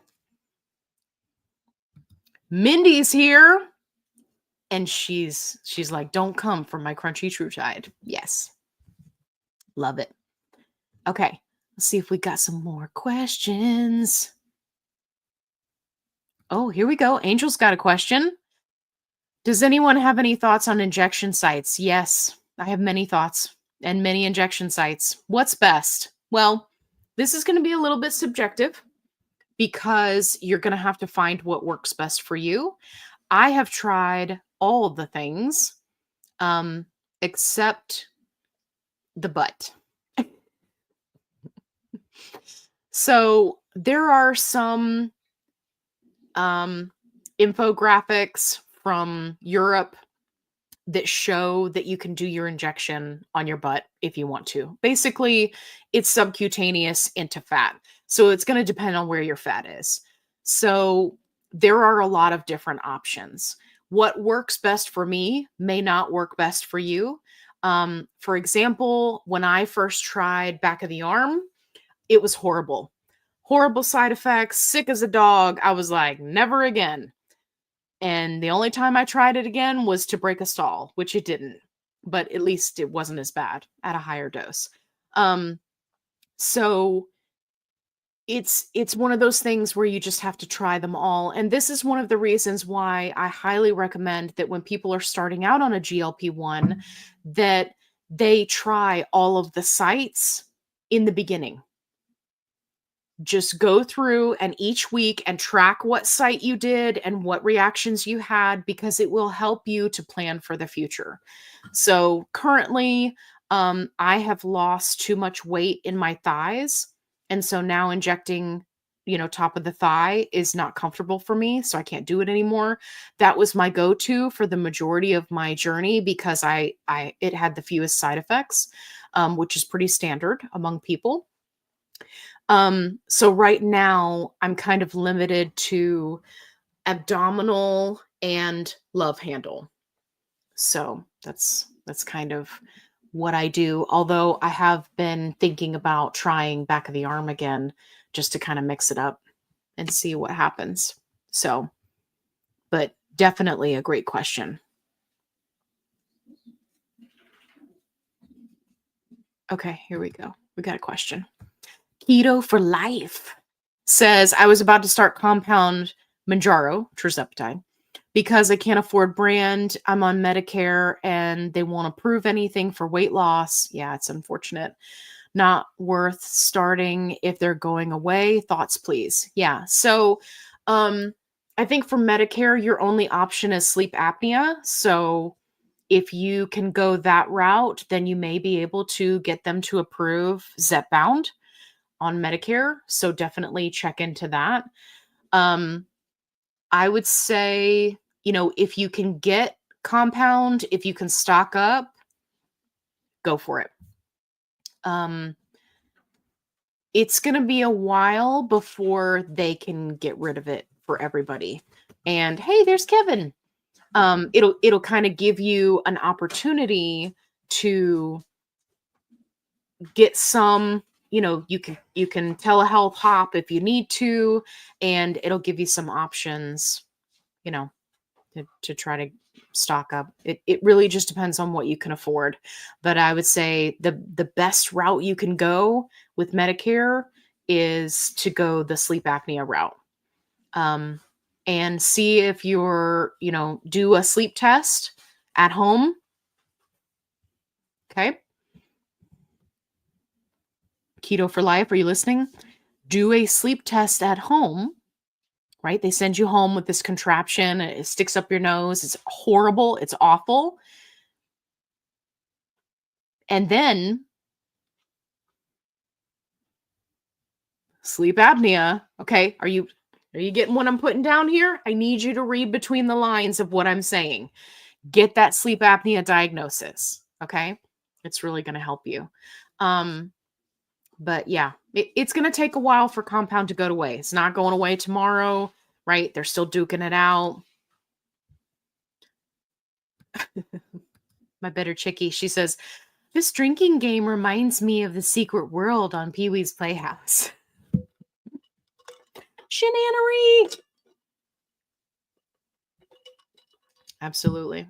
Mindy's here. And she's like, don't come for my crunchy true tide. Yes. Love it. Okay. Let's see if we got some more questions. Oh, here we go. Angel's got a question. Does anyone have any thoughts on injection sites? Yes, I have many thoughts and many injection sites. What's best? Well, this is going to be a little bit subjective because you're going to have to find what works best for you. I have tried all of the things except the butt. So there are some infographics from Europe that show that you can do your injection on your butt if you want to. Basically, it's subcutaneous into fat. So it's going to depend on where your fat is. So there are a lot of different options. What works best for me may not work best for you. For example, when I first tried back of the arm, it was horrible. Horrible side effects, sick as a dog. I was like, never again. And the only time I tried it again was to break a stall, which it didn't. But at least it wasn't as bad at a higher dose. So it's one of those things where you just have to try them all. And this is one of the reasons why I highly recommend that when people are starting out on a GLP-1, that they try all of the sites in the beginning. Just go through and each week and track what site you did and what reactions you had, because it will help you to plan for the future. So currently, I have lost too much weight in my thighs. And so now injecting, top of the thigh is not comfortable for me. So I can't do it anymore. That was my go-to for the majority of my journey because it had the fewest side effects, which is pretty standard among people. So right now I'm kind of limited to abdominal and love handle. So that's kind of what I do. Although I have been thinking about trying back of the arm again, just to kind of mix it up and see what happens. So but definitely a great question. Okay, here we go. We got a question. Keto for Life says, I was about to start compound Manjaro, tirzepatide, because I can't afford brand. I'm on Medicare and they won't approve anything for weight loss. Yeah, it's unfortunate. Not worth starting if they're going away. Thoughts, please. Yeah. So, I think for Medicare, your only option is sleep apnea. So, if you can go that route, then you may be able to get them to approve Zepbound on Medicare. So, definitely check into that. Um, I would say, if you can get compound, if you can stock up, go for it. It's going to be a while before they can get rid of it for everybody. And hey, there's Kevin. It'll kind of give you an opportunity to get some, you can telehealth hop if you need to, and it'll give you some options, you know, to try to stock up. It really just depends on what you can afford. But I would say the best route you can go with Medicare is to go the sleep apnea route. And see if do a sleep test at home. Okay. Keto for Life, are you listening? Do a sleep test at home, right? They send you home with this contraption. It sticks up your nose. It's horrible. It's awful. And then sleep apnea. Okay. Are you getting what I'm putting down here? I need you to read between the lines of what I'm saying. Get that sleep apnea diagnosis. Okay. It's really going to help you. But yeah, it's going to take a while for compound to go away. It's not going away tomorrow, right? They're still duking it out. My better chickie, she says, this drinking game reminds me of the secret world on Pee-wee's Playhouse. Shanannary. Absolutely.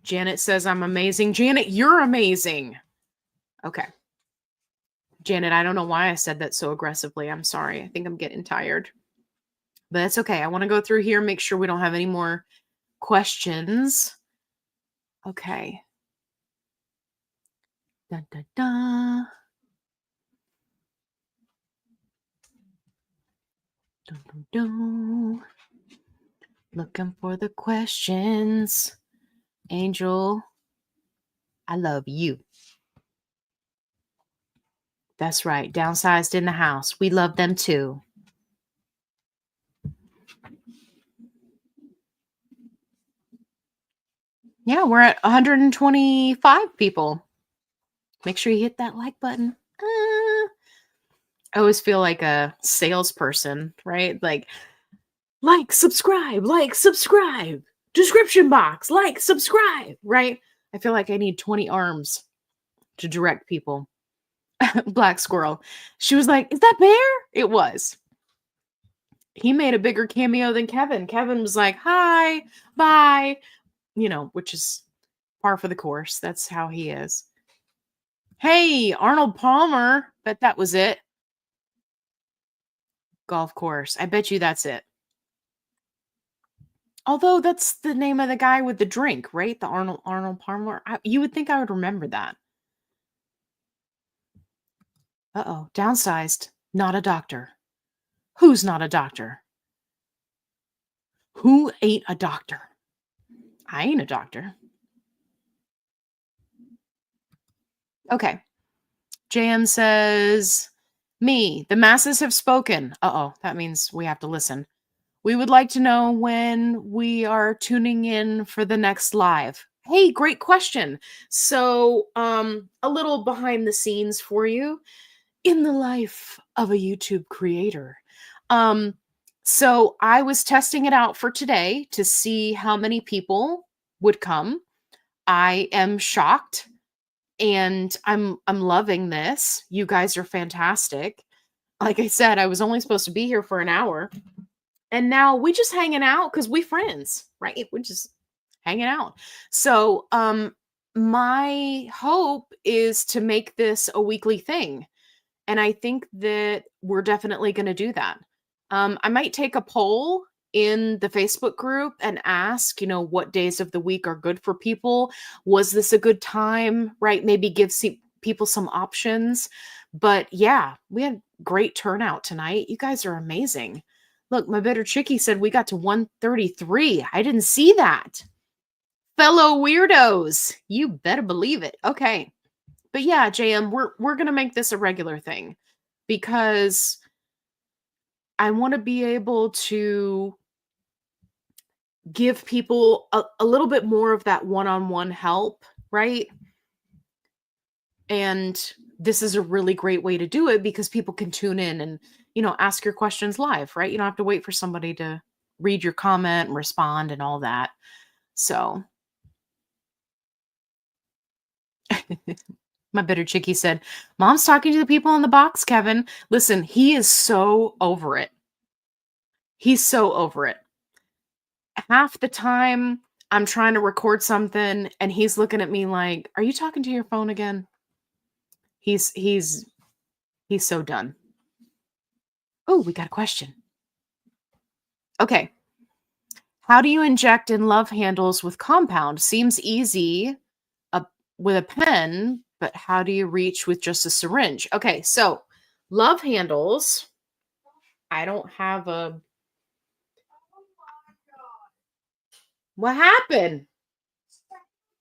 Janet says, I'm amazing. Janet, you're amazing. Okay. Janet, I don't know why I said that so aggressively. I'm sorry. I think I'm getting tired. But that's okay. I want to go through here, make sure we don't have any more questions. Okay. Dun, dun, dun. Dun, dun, dun. Looking for the questions. Angel, I love you. That's right. Downsized in the house. We love them too. Yeah, we're at 125 people. Make sure you hit that like button. I always feel like a salesperson, right? Like, subscribe, description box, subscribe, right? I feel like I need 20 arms to direct people. Black Squirrel. She was like, is that Bear? It was. He made a bigger cameo than Kevin. Kevin was like, hi, bye, which is par for the course. That's how he is. Hey, Arnold Palmer. Bet that was it. Golf course. I bet you that's it. Although that's the name of the guy with the drink, right? The Arnold Palmer. You would think I would remember that. Uh-oh. Downsized. Not a doctor. Who's not a doctor? Who ain't a doctor? I ain't a doctor. Okay. JM says, me, the masses have spoken. Uh-oh, that means we have to listen. We would like to know when we are tuning in for the next live. Hey, great question. So, a little behind the scenes for you in the life of a YouTube creator. So I was testing it out for today to see how many people would come. I am shocked and I'm loving this. You guys are fantastic. Like I said, I was only supposed to be here for an hour, And now we just hanging out because we friends, right? We're just hanging out. So my hope is to make this a weekly thing. And I think that we're definitely going to do that. I might take a poll in the Facebook group and ask, what days of the week are good for people. Was this a good time? Right? Maybe give people some options. But yeah, we had great turnout tonight. You guys are amazing. Look, my better chickie said we got to 133. I didn't see that. Fellow weirdos. You better believe it. Okay. But yeah, JM, we're going to make this a regular thing because I want to be able to give people a little bit more of that one-on-one help, right? And this is a really great way to do it because people can tune in and, ask your questions live, right? You don't have to wait for somebody to read your comment and respond and all that. So my bitter chickie said, Mom's talking to the people in the box, Kevin. Listen, he is so over it. He's so over it. Half the time I'm trying to record something and he's looking at me like, "Are you talking to your phone again?" He's so done. Oh, we got a question. Okay. How do you inject in love handles with compound? Seems easy with a pen, but how do you reach with just a syringe? Okay, so love handles. I don't have a. What happened?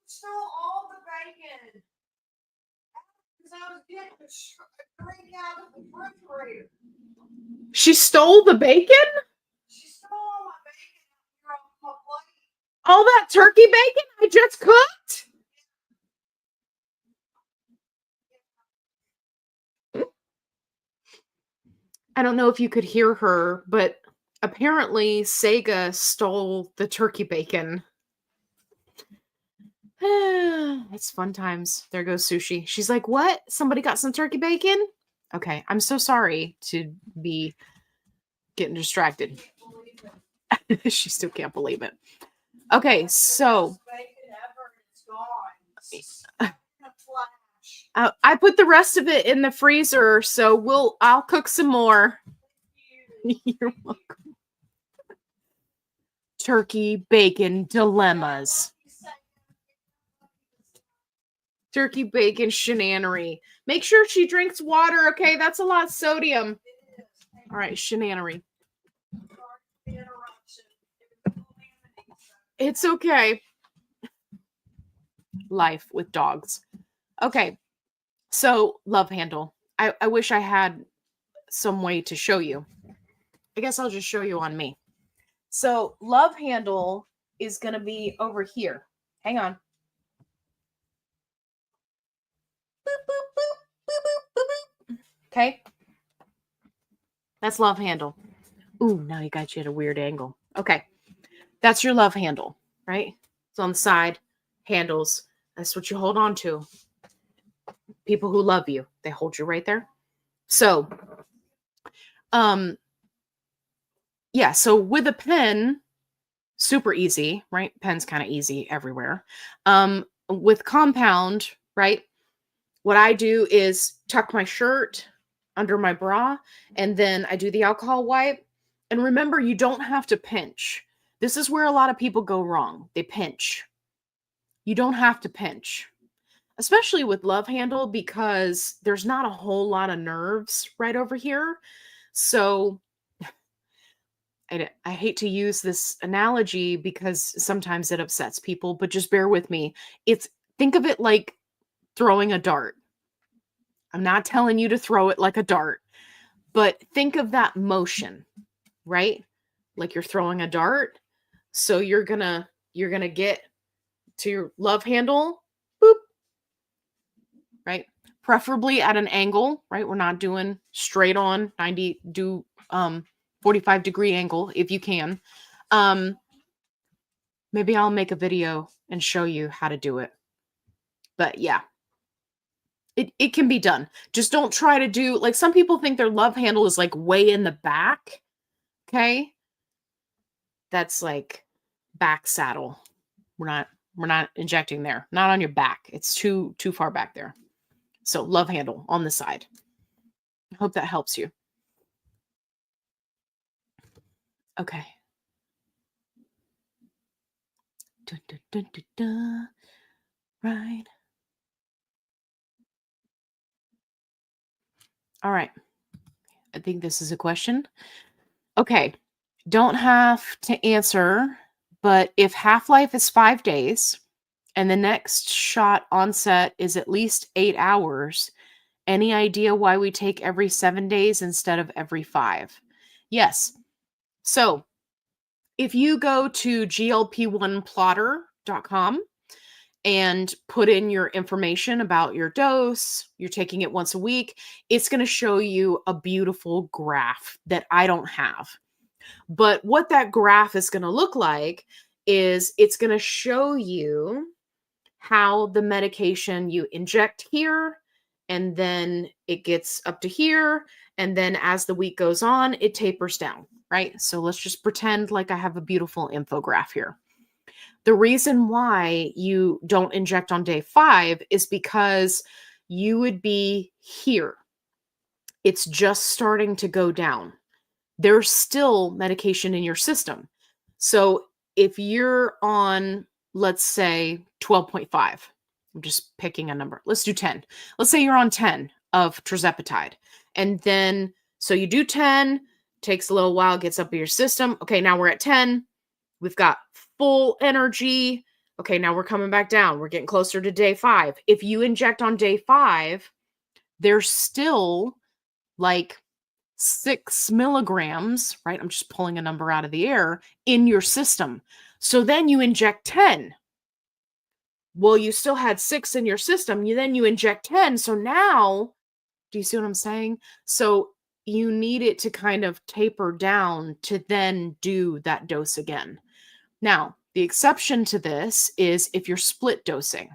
Stole all the bacon because I was getting a drink out of the refrigerator. She stole the bacon? She stole all my bacon off my plate. All that turkey bacon I just cooked? I don't know if you could hear her, but apparently Sega stole the turkey bacon. It's fun times. There goes Sushi. She's like, "What? Somebody got some turkey bacon?" Okay, I'm so sorry to be getting distracted. She still can't believe it. Okay, so I put the rest of it in the freezer, so I'll cook some more. You're welcome. Turkey bacon dilemmas. Turkey bacon shenanary. Make sure she drinks water, okay? That's a lot of sodium. All right, shenanary. It's okay. Life with dogs. Okay, so love handle. I wish I had some way to show you. I guess I'll just show you on me. So love handle is going to be over here. Hang on. Boop, boop, boop, boop, boop, boop, boop. Okay. That's love handle. Ooh, now you got you at a weird angle. Okay. That's your love handle, right? It's on the side, handles. That's what you hold on to. People who love you, they hold you right there. So, yeah, so with a pen, super easy, right? Pen's kind of easy everywhere. With compound, right? What I do is tuck my shirt under my bra, and then I do the alcohol wipe. And remember, you don't have to pinch. This is where a lot of people go wrong. They pinch. You don't have to pinch, especially with love handle, because there's not a whole lot of nerves right over here. So I hate to use this analogy because sometimes it upsets people, but just bear with me. Think of it like throwing a dart. I'm not telling you to throw it like a dart, but think of that motion, right? Like you're throwing a dart. So you're gonna get to your love handle, boop, right? Preferably at an angle, right? We're not doing straight on 90, do 45-degree angle if you can. Maybe I'll make a video and show you how to do it. But yeah, it can be done. Just don't try to do, like, some people think their love handle is like way in the back. Okay. that's like back saddle. We're not injecting there. Not on your back. It's too far back there. So love handle on the side. I hope that helps you. Okay. Dun, dun, dun, dun, dun. Right. All right. I think this is a question. Okay. Don't have to answer, but if half-life is 5 days and the next shot onset is at least 8 hours, any idea why we take every 7 days instead of every 5? Yes. So, if you go to glp1plotter.com and put in your information about your dose, you're taking it once a week, it's going to show you a beautiful graph that I don't have. But what that graph is going to look like is it's going to show you how the medication you inject here, and then it gets up to here, and then as the week goes on, it tapers down, right? So let's just pretend like I have a beautiful infograph here. The reason why you don't inject on day 5 is because you would be here. It's just starting to go down. There's still medication in your system. So if you're on, let's say 12.5, I'm just picking a number. Let's do 10. Let's say you're on 10 of tirzepatide. And then, so you do 10, takes a little while, gets up in your system. Okay, now we're at 10. We've got full energy. Okay, now we're coming back down. We're getting closer to day 5. If you inject on day 5, there's still like 6 milligrams, right? I'm just pulling a number out of the air in your system. So then you inject 10. Well, you still had 6 in your system. Then you inject 10. So now, do you see what I'm saying? So you need it to kind of taper down to then do that dose again. Now, the exception to this is if you're split dosing.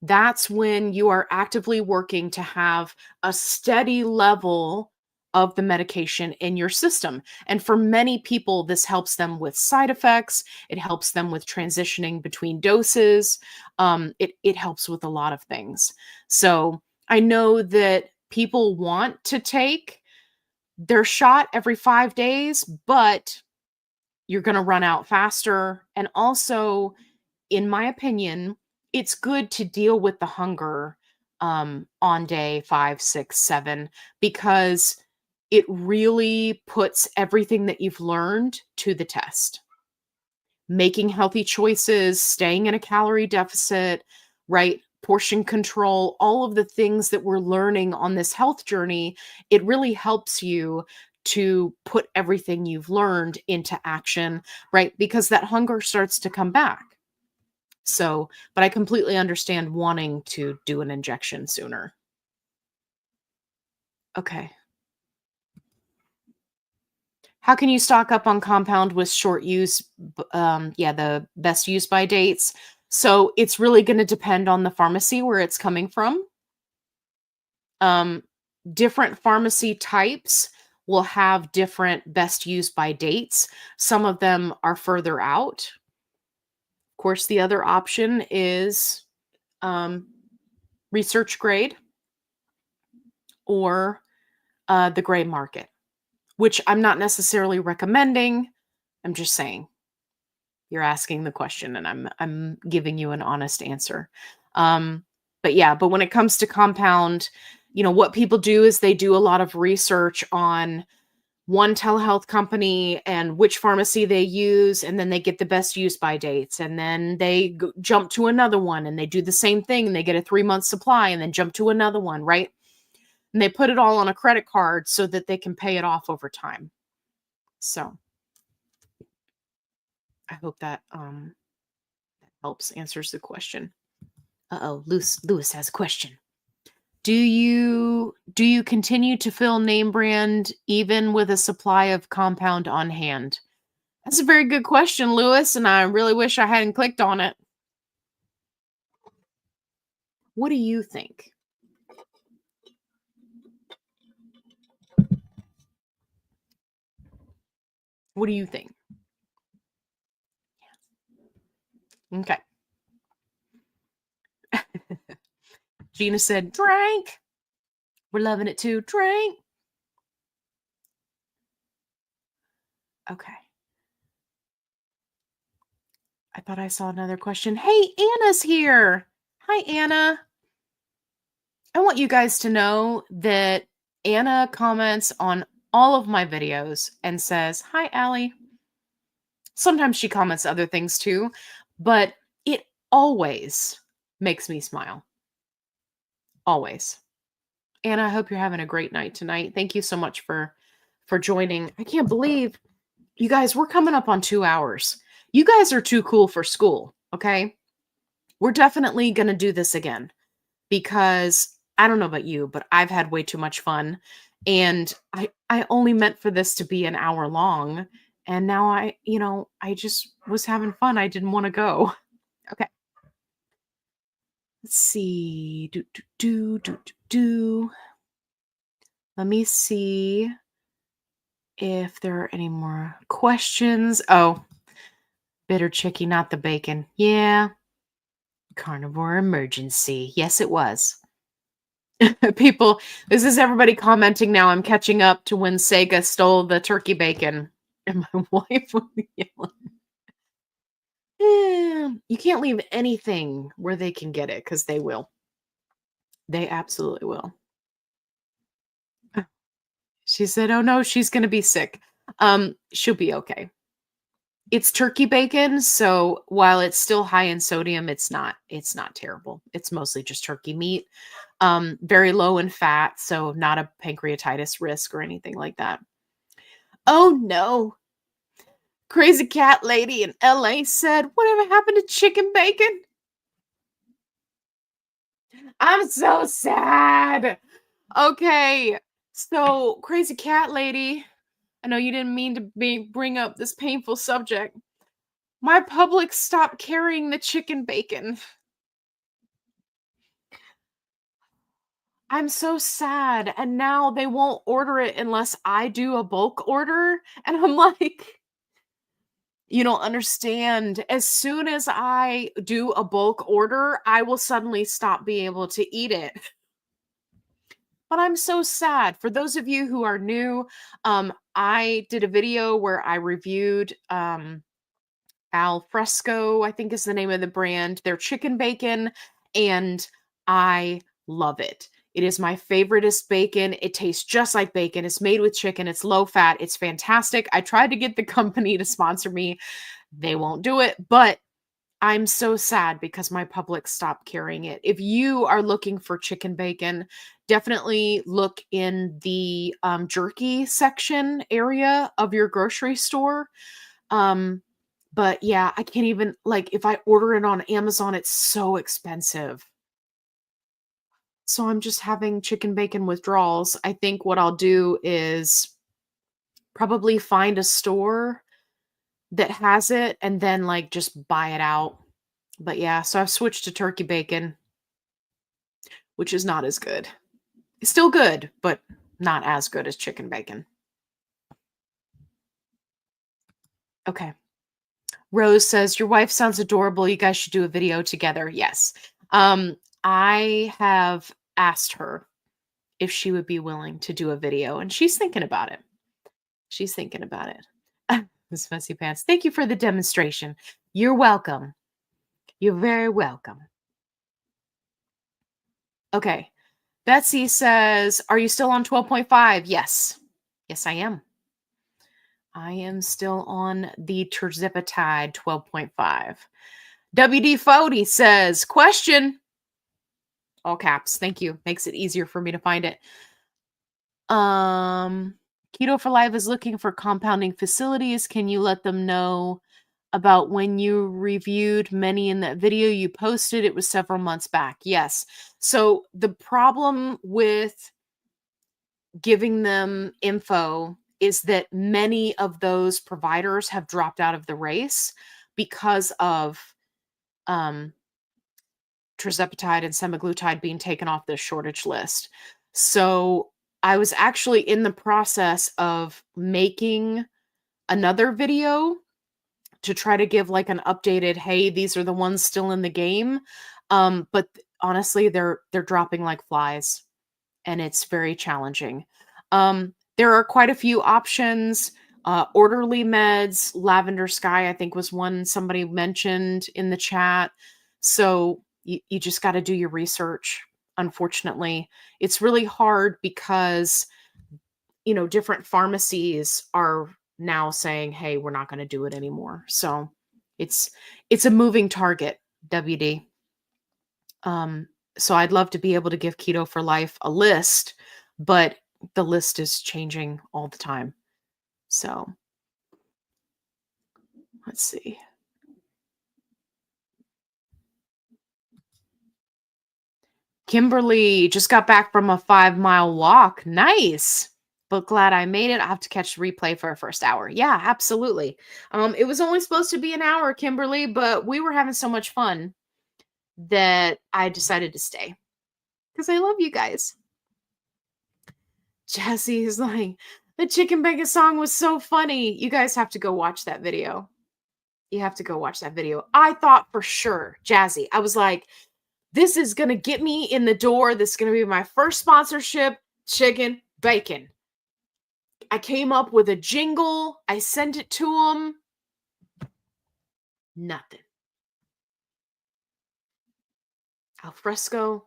That's when you are actively working to have a steady level of the medication in your system. And for many people, this helps them with side effects. It helps them with transitioning between doses. It helps with a lot of things. So I know that people want to take their shot every 5 days, but you're going to run out faster. And also, in my opinion, it's good to deal with the hunger on day 5, 6, 7, because it really puts everything that you've learned to the test. Making healthy choices, staying in a calorie deficit, right? Portion control, all of the things that we're learning on this health journey, it really helps you to put everything you've learned into action, right? Because that hunger starts to come back. So, but I completely understand wanting to do an injection sooner. Okay. How can you stock up on compound with short use? Yeah, the best use by dates. So it's really going to depend on the pharmacy where it's coming from. Different pharmacy types will have different best use by dates. Some of them are further out. Of course, the other option is research grade or the gray market, which I'm not necessarily recommending. I'm just saying. You're asking the question and I'm giving you an honest answer. But yeah, but when it comes to compound, what people do is they do a lot of research on one telehealth company and which pharmacy they use, and then they get the best use by dates, and then they jump to another one and they do the same thing and they get a 3-month supply and then jump to another one, right? And they put it all on a credit card so that they can pay it off over time. So I hope that helps, answers the question. Uh-oh, Lewis has a question. Do you continue to fill name brand even with a supply of compound on hand? That's a very good question, Lewis, and I really wish I hadn't clicked on it. What do you think? What do you think? Okay. Gina said, drank. We're loving it too. Drank. Okay. I thought I saw another question. Hey, Anna's here. Hi, Anna. I want you guys to know that Anna comments on all of my videos and says, hi, Allie. Sometimes she comments other things too, but it always makes me smile. Always. Anna, I hope you're having a great night tonight. Thank you so much for joining. I can't believe you guys, we're coming up on 2 hours. You guys are too cool for school, okay? We're definitely going to do this again because I don't know about you, but I've had way too much fun. And I only meant for this to be an hour long. And now I just was having fun. I didn't want to go. Okay. Let's see. Let me see if there are any more questions. Oh, bitter chicky, not the bacon. Yeah. Carnivore emergency. Yes, it was. People, this is everybody commenting now. I'm catching up to when Sega stole the turkey bacon. And my wife was yelling. You can't leave anything where they can get it because they will. They absolutely will. She said, oh no, she's going to be sick. She'll be okay. It's turkey bacon, so while it's still high in sodium, it's not terrible. It's mostly just turkey meat. Very low in fat, so not a pancreatitis risk or anything like that. Oh no. Crazy cat lady in LA said, whatever happened to chicken bacon? I'm so sad. Okay. So, crazy cat lady, I know you didn't mean to bring up this painful subject. My Publix stopped carrying the chicken bacon. I'm so sad. And now they won't order it unless I do a bulk order. And I'm like, you don't understand. As soon as I do a bulk order, I will suddenly stop being able to eat it. But I'm so sad. For those of you who are new, I did a video where I reviewed Al Fresco, I think is the name of the brand, their chicken bacon, and I love it. It is my favoriteest bacon. It tastes just like bacon. It's made with chicken. It's low fat. It's fantastic. I tried to get the company to sponsor me. They won't do it, but I'm so sad because my Publix stopped carrying it. If you are looking for chicken bacon, definitely look in the jerky section area of your grocery store. But yeah, I can't even, like, if I order it on Amazon, it's so expensive. So I'm just having chicken bacon withdrawals. I think what I'll do is probably find a store that has it and then like just buy it out. But yeah, so I've switched to turkey bacon, which is not as good. It's still good, but not as good as chicken bacon. Okay. Rose says, your wife sounds adorable. You guys should do a video together. Yes. I have asked her if she would be willing to do a video, and she's thinking about it. She's thinking about it. Miss Messy Pants, thank you for the demonstration. You're welcome. You're very welcome. Okay. Betsy says, are you still on 12.5? Yes. Yes, I am. I am still on the Terzipatide 12.5. WD Fody says, question. All caps. Thank you. Makes it easier for me to find it. Keto for Life is looking for compounding facilities. Can you let them know about when you reviewed many in that video you posted? It was several months back. Yes. So the problem with giving them info is that many of those providers have dropped out of the race because of tirzepatide and semaglutide being taken off the shortage list. So I was actually in the process of making another video to try to give like an updated, hey, these are the ones still in the game. But honestly, they're dropping like flies, and it's very challenging. There are quite a few options. Orderly meds, lavender sky, I think was one somebody mentioned in the chat. So you just got to do your research. Unfortunately, it's really hard because, different pharmacies are now saying, hey, we're not going to do it anymore. So it's a moving target, WD. So I'd love to be able to give Keto for Life a list, but the list is changing all the time. So let's see. Kimberly just got back from a 5-mile walk. Nice. But glad I made it. I have to catch the replay for a first hour. Yeah, absolutely. It was only supposed to be an hour, Kimberly, but we were having so much fun that I decided to stay because I love you guys. Jesse is like, the chicken bacon song was so funny. You guys have to go watch that video. You have to go watch that video. I thought for sure, Jazzy, I was like, this is going to get me in the door. This is going to be my first sponsorship, chicken bacon. I came up with a jingle. I sent it to him. Nothing. Alfresco,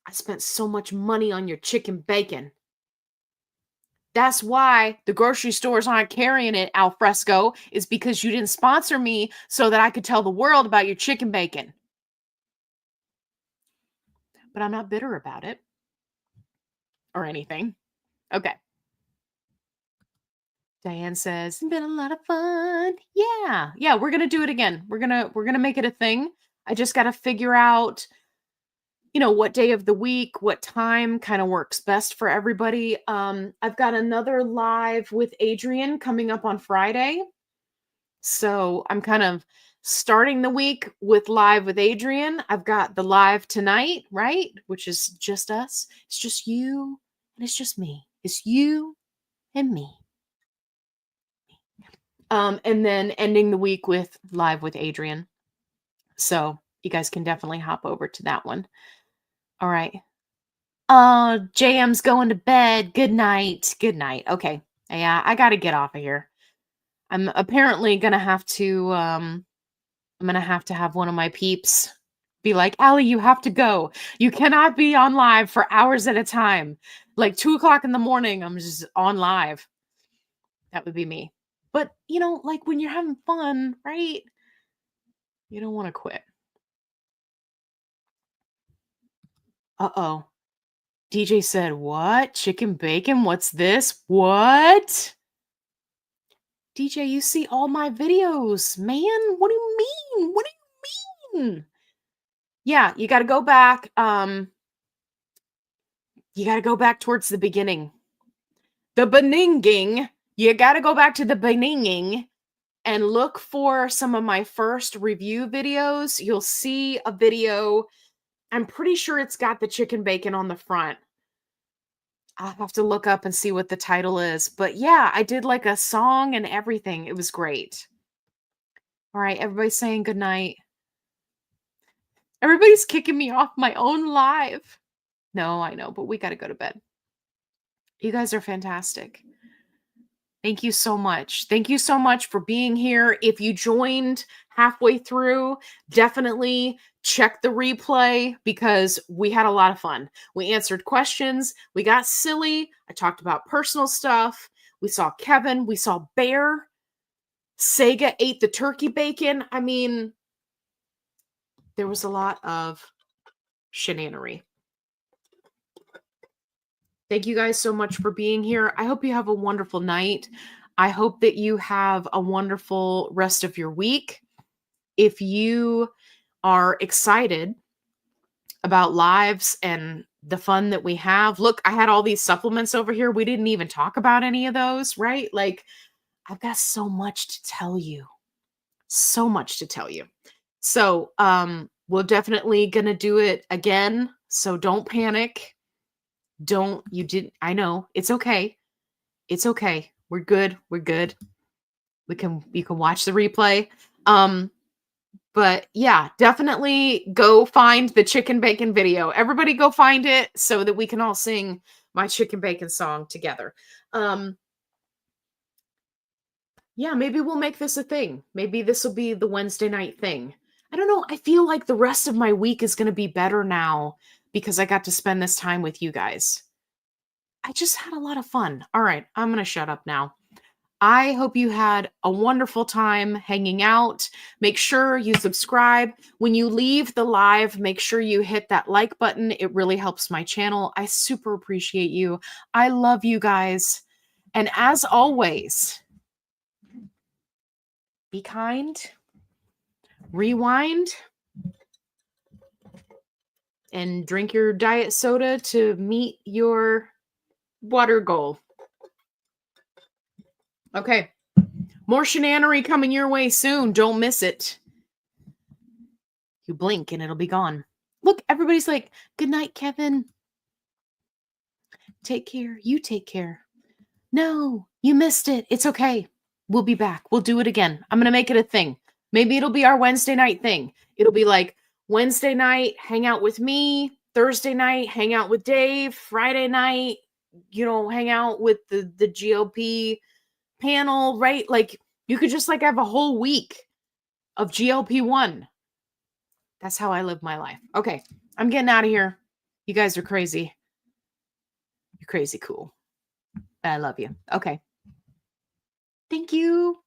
I spent so much money on your chicken bacon. That's why the grocery stores aren't carrying it, Alfresco, is because you didn't sponsor me so that I could tell the world about your chicken bacon. But I'm not bitter about it or anything. Okay. Diane says, it's been a lot of fun. Yeah. Yeah, we're going to do it again. We're going to make it a thing. I just got to figure out, what day of the week, what time kind of works best for everybody. I've got another live with Adrian coming up on Friday. So I'm kind of starting the week with live with Adrian. I've got the live tonight, right? Which is just us. It's just you and it's just me. It's you and me. And then ending the week with live with Adrian. So you guys can definitely hop over to that one. All right. Oh, JM's going to bed. Good night. Good night. Okay. Yeah, I got to get off of here. I'm apparently going to have to, I'm going to have one of my peeps be like, Allie, you have to go. You cannot be on live for hours at a time. Like 2:00 in the morning, I'm just on live. That would be me. But, like when you're having fun, right? You don't want to quit. Uh-oh. DJ said, what? Chicken bacon? What's this? What? DJ, you see all my videos, man. What do you mean? What do you mean? Yeah, you got to go back. You got to go back towards the beginning. The beninging. You got to go back to the beninging and look for some of my first review videos. You'll see a video. I'm pretty sure it's got the chicken bacon on the front. I'll have to look up and see what the title is. But yeah, I did like a song and everything. It was great. All right, everybody's saying good night. Everybody's kicking me off my own live. No, I know, but we got to go to bed. You guys are fantastic. Thank you so much. Thank you so much for being here. If you joined halfway through, definitely check the replay because we had a lot of fun. We answered questions. We got silly. I talked about personal stuff. We saw Kevin. We saw Bear. Sega ate the turkey bacon. I mean, there was a lot of shenanigans. Thank you guys so much for being here. I hope you have a wonderful night. I hope that you have a wonderful rest of your week. If you are excited about lives and the fun that we have, look, I had all these supplements over here. We didn't even talk about any of those, right? Like, I've got so much to tell you. So much to tell you. So, we're definitely going to do it again. So don't panic. I know, it's okay. It's okay. We're good. We're good. you can watch the replay. But yeah, definitely go find the chicken bacon video. Everybody go find it so that we can all sing my chicken bacon song together. Yeah, maybe we'll make this a thing. Maybe this will be the Wednesday night thing. I don't know. I feel like the rest of my week is going to be better now because I got to spend this time with you guys. I just had a lot of fun. All right, I'm going to shut up now. I hope you had a wonderful time hanging out. Make sure you subscribe. When you leave the live, make sure you hit that like button. It really helps my channel. I super appreciate you. I love you guys. And as always, be kind, rewind, and drink your diet soda to meet your water goal. Okay. More Shanannary coming your way soon. Don't miss it. You blink and it'll be gone. Look, everybody's like, good night, Kevin. Take care. You take care. No, you missed it. It's okay. We'll be back. We'll do it again. I'm going to make it a thing. Maybe it'll be our Wednesday night thing. It'll be like Wednesday night, hang out with me. Thursday night, hang out with Dave. Friday night, hang out with the GLP panel, right? Like you could just like have a whole week of GLP1. That's how I live my life. Okay, I'm getting out of here. You guys are crazy. You're crazy cool. I love you. Okay. Thank you.